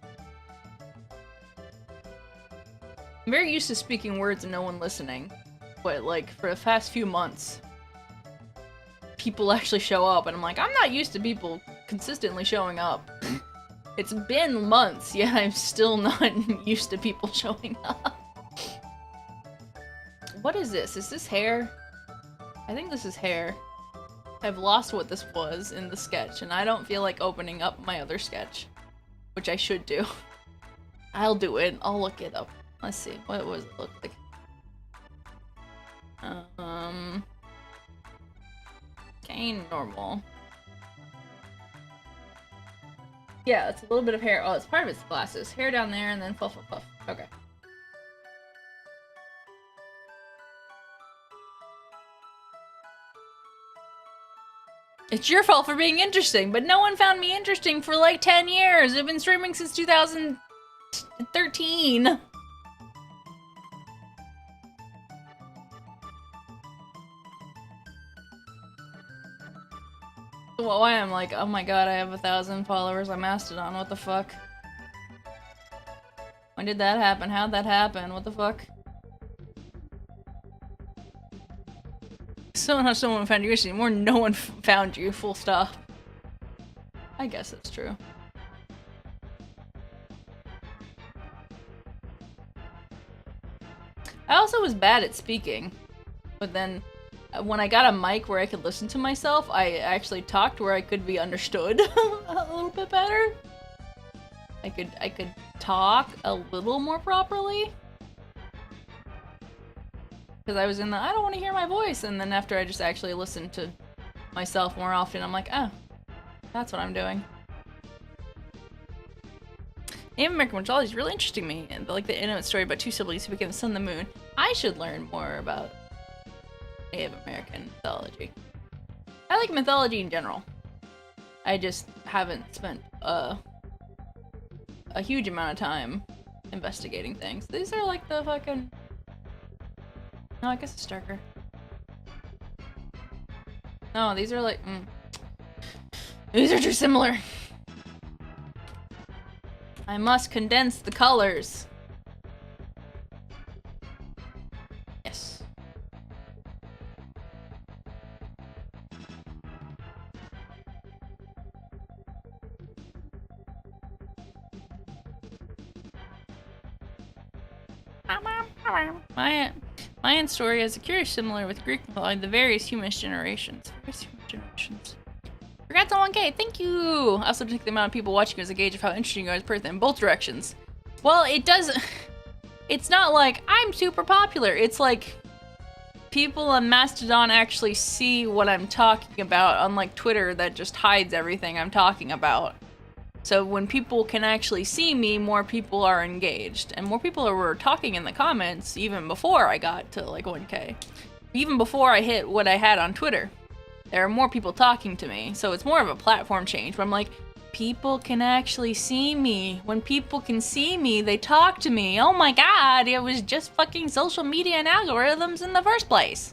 I'm very used to speaking words and no one listening. But, like, for the past few months, people actually show up, and I'm like, I'm not used to people consistently showing up. It's been months, yet I'm still not used to people showing up. What is this? Is this hair? I think this is hair. I've lost what this was in the sketch, and I don't feel like opening up my other sketch, which I should do. I'll do it. I'll look it up. Let's see. What does it look like? Cain normal. Yeah, it's a little bit of hair. Oh, it's part of its glasses. Hair down there and then fluff, fluff, fluff. Okay. It's your fault for being interesting, but no one found me interesting for like 10 years. I've been streaming since 2013. Well, why I'm like, oh my god, I have 1,000 followers on Mastodon, what the fuck? When did that happen? How'd that happen? What the fuck? Someone found you interesting, more no one found you, full stop. I guess that's true. I also was bad at speaking, but then when I got a mic where I could listen to myself, I actually talked where I could be understood a little bit better. I could talk a little more properly. Because I was in the, I don't want to hear my voice, and then after I just actually listened to myself more often, I'm like, oh, that's what I'm doing. Native American mythology is really interesting to me, and like the intimate story about two siblings who became the sun and the moon. I should learn more about Native American mythology. I like mythology in general. I just haven't spent a huge amount of time investigating things. These are like the fucking... No, I guess it's darker. No, these are like... These are too similar. I must condense the colors. Yes. Mayan story has a curious similar with Greek mythology, the various human generations. Congrats on 1K, thank you! I also think the amount of people watching you as a gauge of how interesting you are as a person in both directions. Well, it does. It's not like I'm super popular. It's like people on Mastodon actually see what I'm talking about, unlike Twitter that just hides everything I'm talking about. So when people can actually see me, more people are engaged. And more people were talking in the comments even before I got to like 1K. Even before I hit what I had on Twitter. There are more people talking to me. So it's more of a platform change. But I'm like, people can actually see me. When people can see me, they talk to me. Oh my god, it was just fucking social media and algorithms in the first place.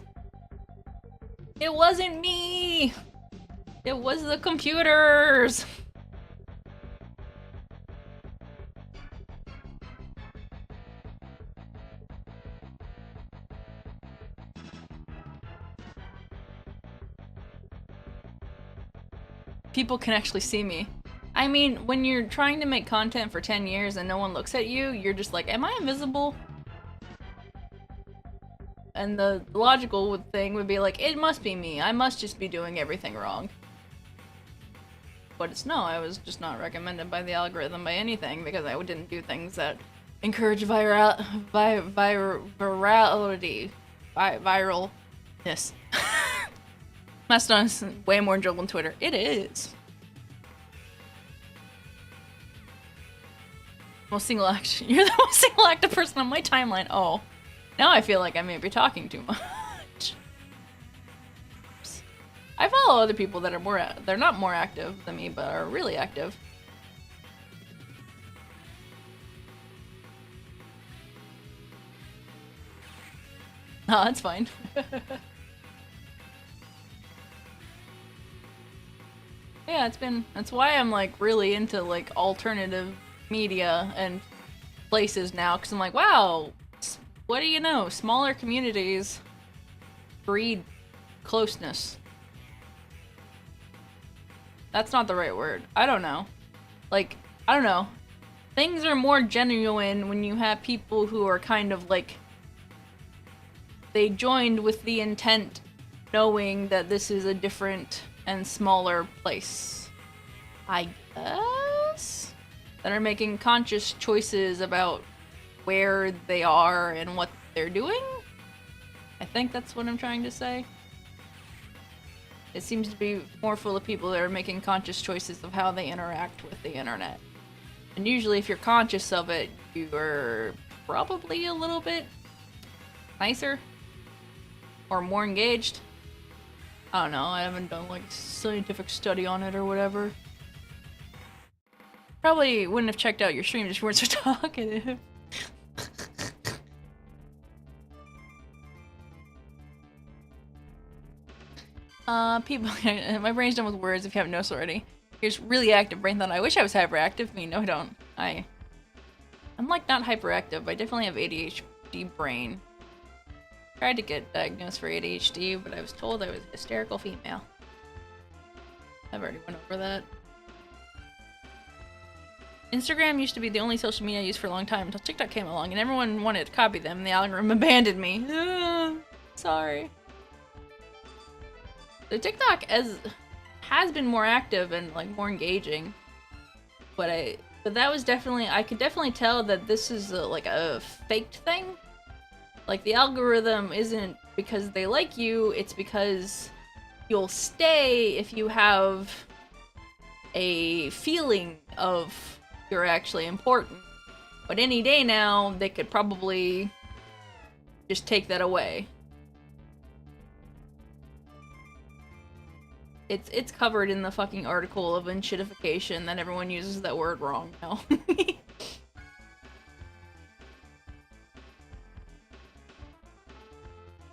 It wasn't me. It was the computers. People can actually see me. I mean, when you're trying to make content for 10 years and no one looks at you, you're just like, am I invisible? And the logical thing would be like, it must be me. I must just be doing everything wrong. But it's no, I was just not recommended by the algorithm by anything because I didn't do things that encourage virality. Viralness. Mastodon is way more enjoyable than Twitter. It is. Most single action. You're the most single active person on my timeline. Oh. Now I feel like I may be talking too much. I follow other people that are they're not more active than me, but are really active. No, that's fine. Yeah, that's why I'm like really into like alternative media and places now, because I'm like, wow, what do you know? Smaller communities breed closeness. That's not the right word. I don't know. Like, I don't know. Things are more genuine when you have people who are kind of like, they joined with the intent knowing that this is a different and smaller place, I guess, that are making conscious choices about where they are and what they're doing. I think that's what I'm trying to say. It seems to be more full of people that are making conscious choices of how they interact with the internet. And usually if you're conscious of it, you are probably a little bit nicer or more engaged. I don't know, I haven't done like scientific study on it or whatever. Probably wouldn't have checked out your stream if you weren't so talkative. People, my brain's done with words if you haven't noticed already. Here's really active brain thought. I wish I was hyperactive. I mean, no, I don't. I'm like not hyperactive. I definitely have ADHD brain. Tried to get diagnosed for ADHD, but I was told I was a hysterical female. I've already went over that. Instagram used to be the only social media I used for a long time until TikTok came along and everyone wanted to copy them and the algorithm abandoned me. Sorry. So TikTok has been more active and like more engaging, but that was definitely, I could definitely tell that this is like a faked thing. Like the algorithm isn't because they like you, it's because you'll stay if you have a feeling of you're actually important. But any day now, they could probably just take that away. It's covered in the fucking article of enshittification that everyone uses that word wrong now.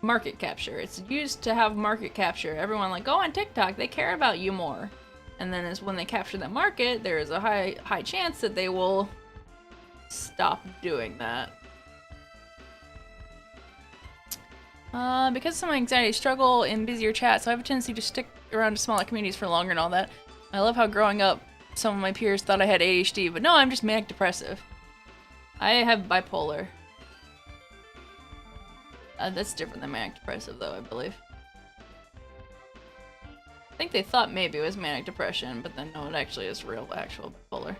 Market capture. It's used to have market capture. Everyone like, go on TikTok, they care about you more. And then when they capture that market, there is a high chance that they will stop doing that. Because of some anxiety, struggle in busier chats, so I have a tendency to stick around to smaller communities for longer and all that. I love how growing up, some of my peers thought I had ADHD, but no, I'm just manic depressive. I have bipolar. That's different than manic depressive, though, I believe. I think they thought maybe it was manic depression, but then no, it actually is real, actual bipolar.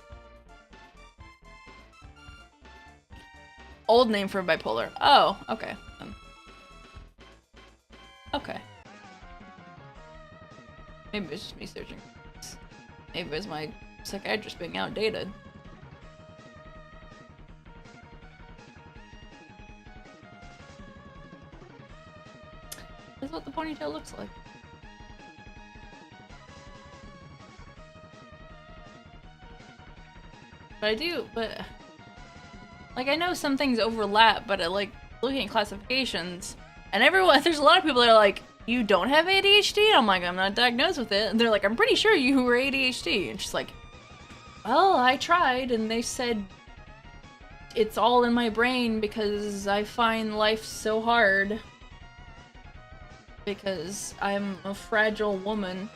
Old name for bipolar. Oh, okay. Okay. Maybe it was just me searching. Maybe it was my psychiatrist being outdated. This is what the ponytail looks like. But like, I know some things overlap, but like, looking at classifications, and there's a lot of people that are like, you don't have ADHD? And I'm like, I'm not diagnosed with it. And they're like, I'm pretty sure you were ADHD. And she's like, well, I tried, and they said it's all in my brain because I find life so hard. Because I'm a fragile woman.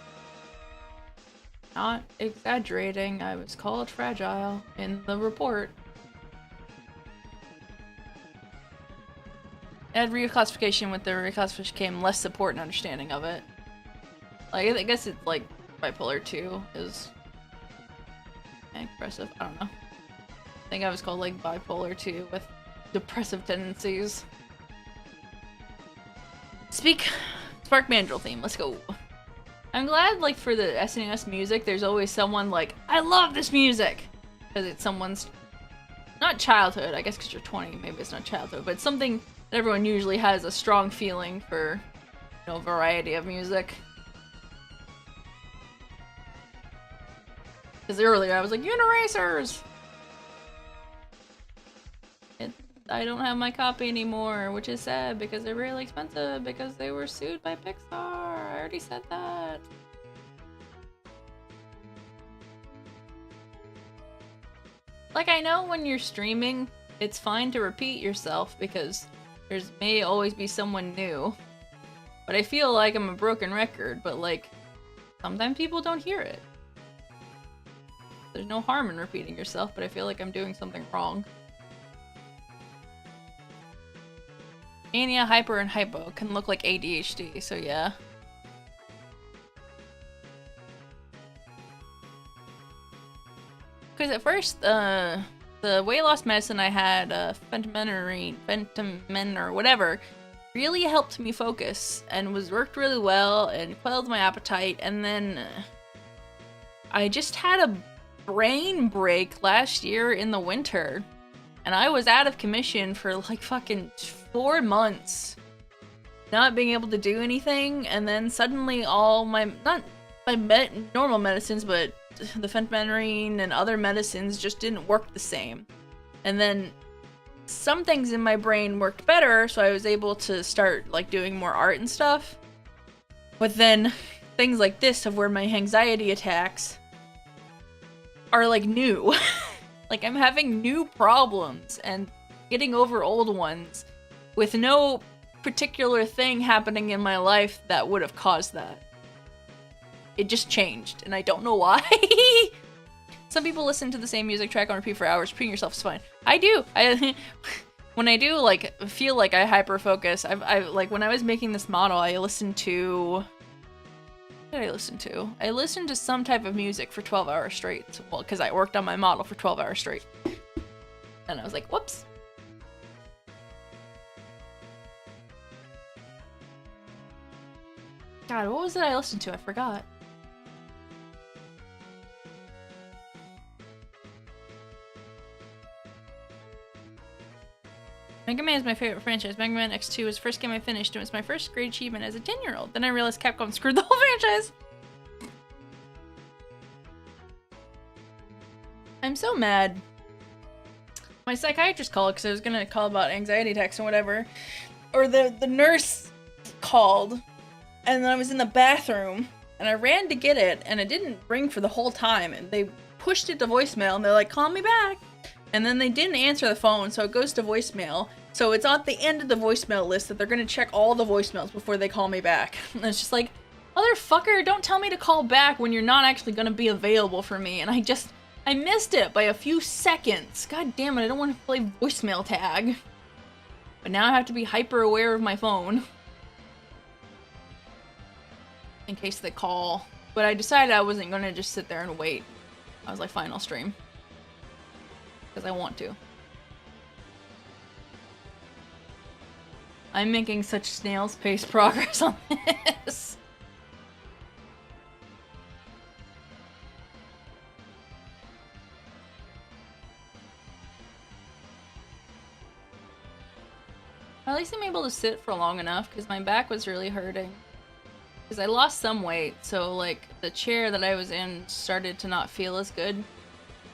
Not exaggerating, I was called fragile in the report. I had reclassification. With the reclassification came less support and understanding of it. Like, I guess it's like bipolar 2 is aggressive. I don't know. I think I was called like bipolar 2 with depressive tendencies. Spark Mandrill theme, let's go. I'm glad, like, for the SNES music, there's always someone like, I love this music! Because it's someone's, not childhood, I guess because you're 20, maybe it's not childhood, but it's something that everyone usually has a strong feeling for, you know, variety of music. Because earlier I was like, Uniracers! I don't have my copy anymore, which is sad because they're really expensive because they were sued by Pixar. I already said that. Like, I know when you're streaming, it's fine to repeat yourself because may always be someone new. But I feel like I'm a broken record, but like, sometimes people don't hear it. There's no harm in repeating yourself, but I feel like I'm doing something wrong. Mania, hyper, and hypo can look like ADHD, so yeah. Because at first, the weight loss medicine I had, fentanyl or whatever, really helped me focus and worked really well and quelled my appetite. And then I just had a brain break last year in the winter, and I was out of commission for like fucking 4 months, not being able to do anything. And then suddenly all my, not my normal medicines, but the fentanyl and other medicines just didn't work the same. And then some things in my brain worked better, so I was able to start like doing more art and stuff. But then things like this, of where my anxiety attacks are like new. Like, I'm having new problems and getting over old ones with no particular thing happening in my life that would have caused that. It just changed, and I don't know why. Some people listen to the same music track on repeat for hours. Repeating yourself is fine. I do. When I do, like, feel like I hyper-focus, I like, when I was making this model, I listened to... What did I listen to? I listened to some type of music for 12 hours straight. Well, because I worked on my model for 12 hours straight. And I was like, whoops. God, what was it I listened to? I forgot. Mega Man is my favorite franchise. Mega Man X2 was the first game I finished, and it was my first great achievement as a 10-year-old. Then I realized Capcom screwed the whole franchise. I'm so mad. My psychiatrist called because I was gonna call about anxiety attacks and whatever. Or the nurse called, and then I was in the bathroom, and I ran to get it, and it didn't ring for the whole time, and they pushed it to voicemail, and they're like, call me back. And then they didn't answer the phone, so it goes to voicemail. So it's at the end of the voicemail list that they're gonna check all the voicemails before they call me back. And it's just like, motherfucker, don't tell me to call back when you're not actually gonna be available for me. And I missed it by a few seconds. God damn it, I don't want to play voicemail tag. But now I have to be hyper aware of my phone. In case they call. But I decided I wasn't gonna just sit there and wait. I was like, fine, I'll stream. Because I want to. I'm making such snail's pace progress on this. At least I'm able to sit for long enough because my back was really hurting. Because I lost some weight, so like the chair that I was in started to not feel as good.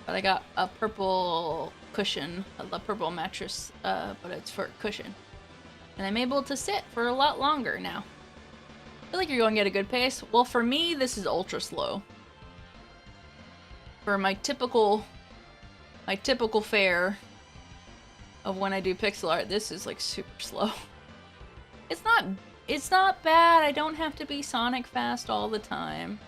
But I got a purple cushion, a purple mattress, but it's for a cushion. And I'm able to sit for a lot longer now. I feel like you're going at a good pace. Well, for me, this is ultra slow. For my typical fare of when I do pixel art, this is like super slow. It's not bad. I don't have to be Sonic fast all the time.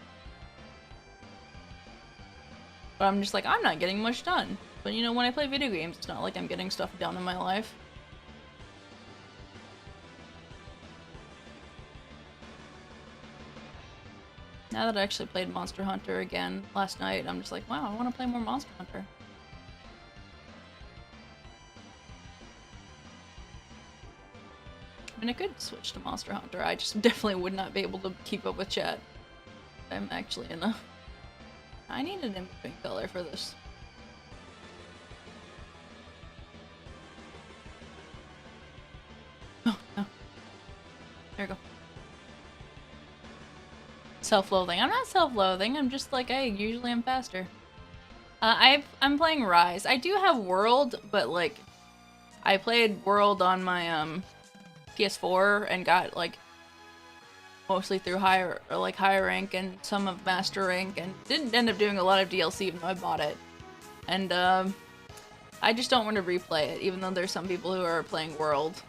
But I'm just like, I'm not getting much done. But you know, when I play video games, it's not like I'm getting stuff done in my life. Now that I actually played Monster Hunter again last night, I'm just like, wow, I want to play more Monster Hunter. I mean, I could switch to Monster Hunter. I just definitely would not be able to keep up with chat. I'm actually in a... I need an in-between color for this. Oh, no. There we go. Self-loathing. I'm not self-loathing. I'm just like, I usually am faster. I'm playing Rise. I do have World, but like, I played World on my PS4 and got like mostly through higher rank and some of Master Rank, and didn't end up doing a lot of DLC even though I bought it. And I just don't want to replay it, even though there's some people who are playing World.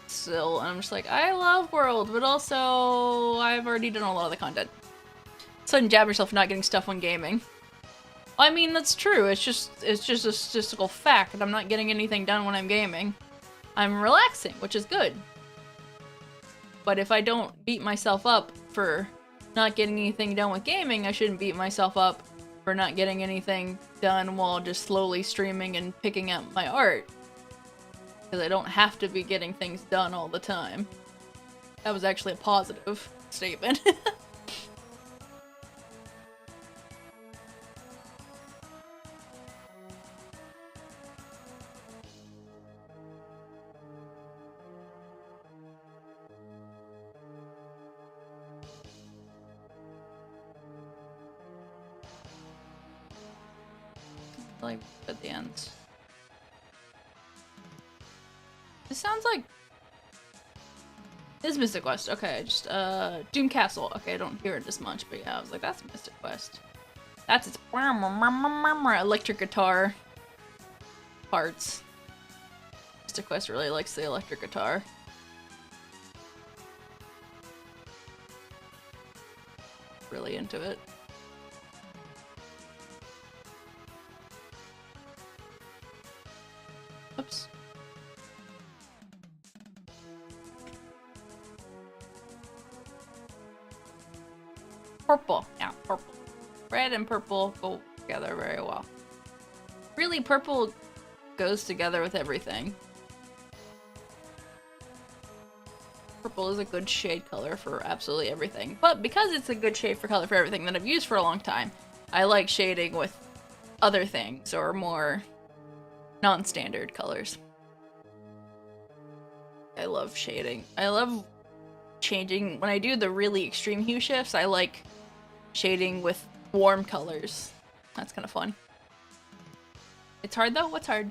Still, and I'm just like, I love World, but also I've already done a lot of the content. Sudden jab yourself for not getting stuff when gaming. I mean, that's true. It's just a statistical fact that I'm not getting anything done when I'm gaming. I'm relaxing, which is good. But if I don't beat myself up for not getting anything done with gaming, I shouldn't beat myself up for not getting anything done while just slowly streaming and picking up my art. Because I don't have to be getting things done all the time. That was actually a positive statement. Like at the end. This sounds like this is Mystic Quest. Okay, just Doom Castle. Okay, I don't hear it as much, but yeah, I was like, that's Mystic Quest. That's its electric guitar parts. Mystic Quest really likes the electric guitar. Really into it. Oops. Purple. Yeah, purple. Red and purple go together very well. Really, purple goes together with everything. Purple is a good shade color for absolutely everything. But because it's a good shade for color for everything that I've used for a long time, I like shading with other things or more non-standard colors. I love shading. I love changing. When I do the really extreme hue shifts, I like shading with warm colors. That's kind of fun. It's hard though? What's hard?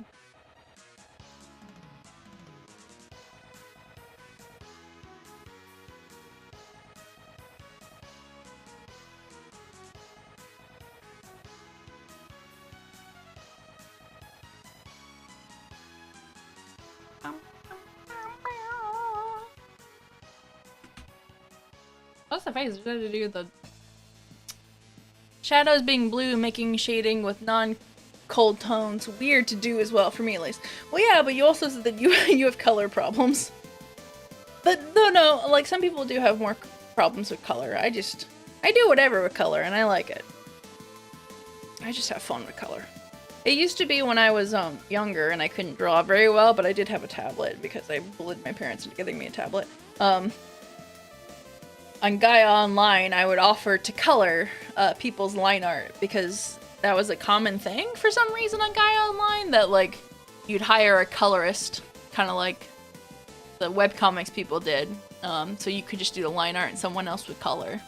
What's the face? What did I do with the shadows being blue, making shading with cold tones weird to do as well, for me at least. Well, yeah, but you also said that you you have color problems. But no, like some people do have more problems with color. I do whatever with color, and I like it. I just have fun with color. It used to be when I was younger and I couldn't draw very well, but I did have a tablet because I bullied my parents into getting me a tablet. On Gaia Online, I would offer to color people's line art because that was a common thing for some reason on Gaia Online, that like you'd hire a colorist, kind of like the webcomics people did, so you could just do the line art and someone else would color.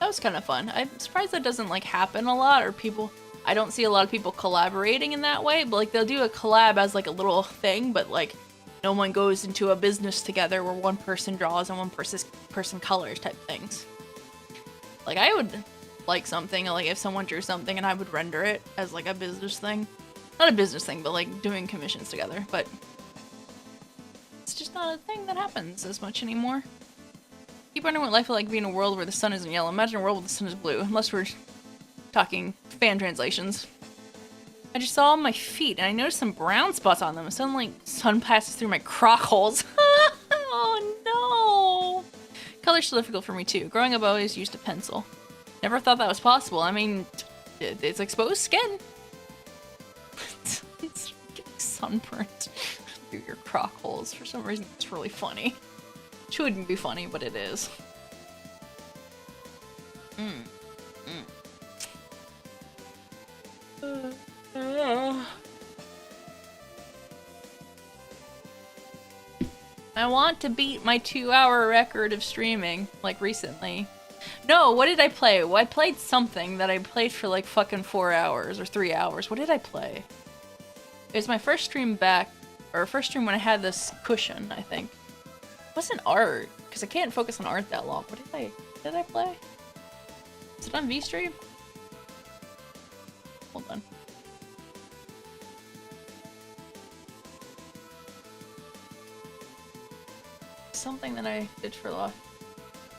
That was kind of fun. I'm surprised that doesn't like happen a lot, or people, I don't see a lot of people collaborating in that way, but like they'll do a collab as like a little thing, but like no one goes into a business together where one person draws and one person colors type things. Like I would like something, like if someone drew something and I would render it as like a business thing. Not a business thing, but like doing commissions together, but it's just not a thing that happens as much anymore. Keep wondering what life would like be in a world where the sun isn't yellow. Imagine a world where the sun is blue, unless we're talking fan translations. I just saw my feet and I noticed some brown spots on them. And suddenly sun passes through my croc holes. Oh no! Color's still difficult for me too. Growing up I always used a pencil. Never thought that was possible. I mean, it's exposed skin. It's getting sunburnt through your croc holes. For some reason it's really funny. Shouldn't be funny, but it is. I want to beat my 2-hour record of streaming, like recently. No, what did I play? Well, I played something that I played for like fucking 4 hours or 3 hours. What did I play? It was my first stream back, or first stream when I had this cushion, I think. It wasn't art, because I can't focus on art that long. What did I play? Is it on VStream? Hold on. Something that I did for the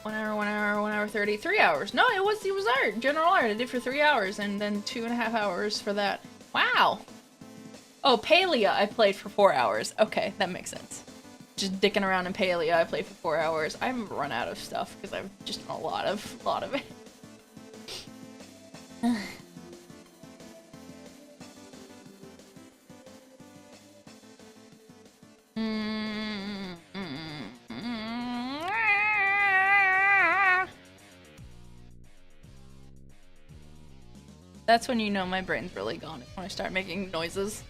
1 hour 30, 3 hours. No, it was art, general art. I did for 3 hours and then 2.5 hours for that. Wow. Oh, Palia I played for 4 hours. Okay, that makes sense. Just dicking around in Palia I played for 4 hours. I've run out of stuff because I've just done a lot of it. That's when you know my brain's really gone, when I start making noises.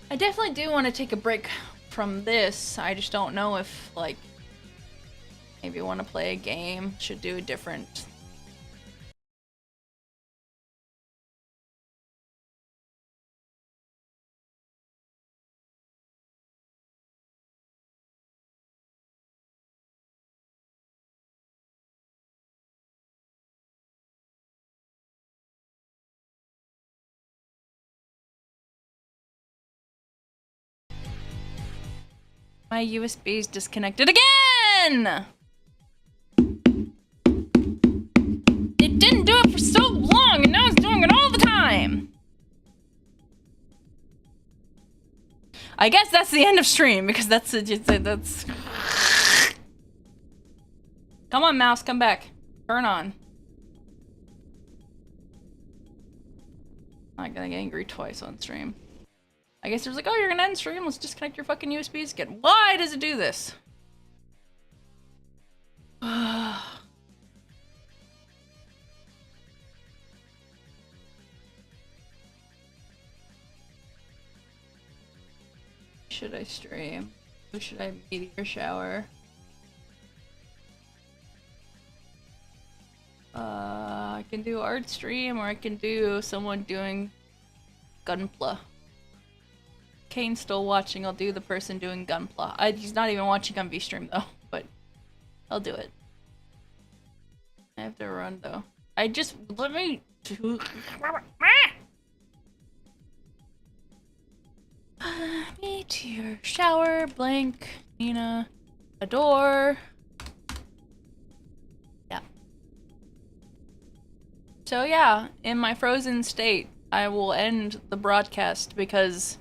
I definitely do want to take a break from this. I just don't know if, like, maybe want to play a game, should do a different... My USB is disconnected again! It didn't do it for so long, and now it's doing it all the time! I guess that's the end of stream, because that's... Come on, mouse, come back. Turn on. I'm not getting angry twice on stream. I guess there's like, oh, you're gonna end stream, let's disconnect your fucking USBs again. Why does it do this? Should I stream? Or should I meteor shower? I can do art stream, or I can do someone doing Gunpla. Cain's still watching, I'll do the person doing Gunpla. He's not even watching on VStream though, but I'll do it. I have to run though. Let me do... Meteor shower, blank, Nina, adore. Yeah. So yeah, in my frozen state, I will end the broadcast because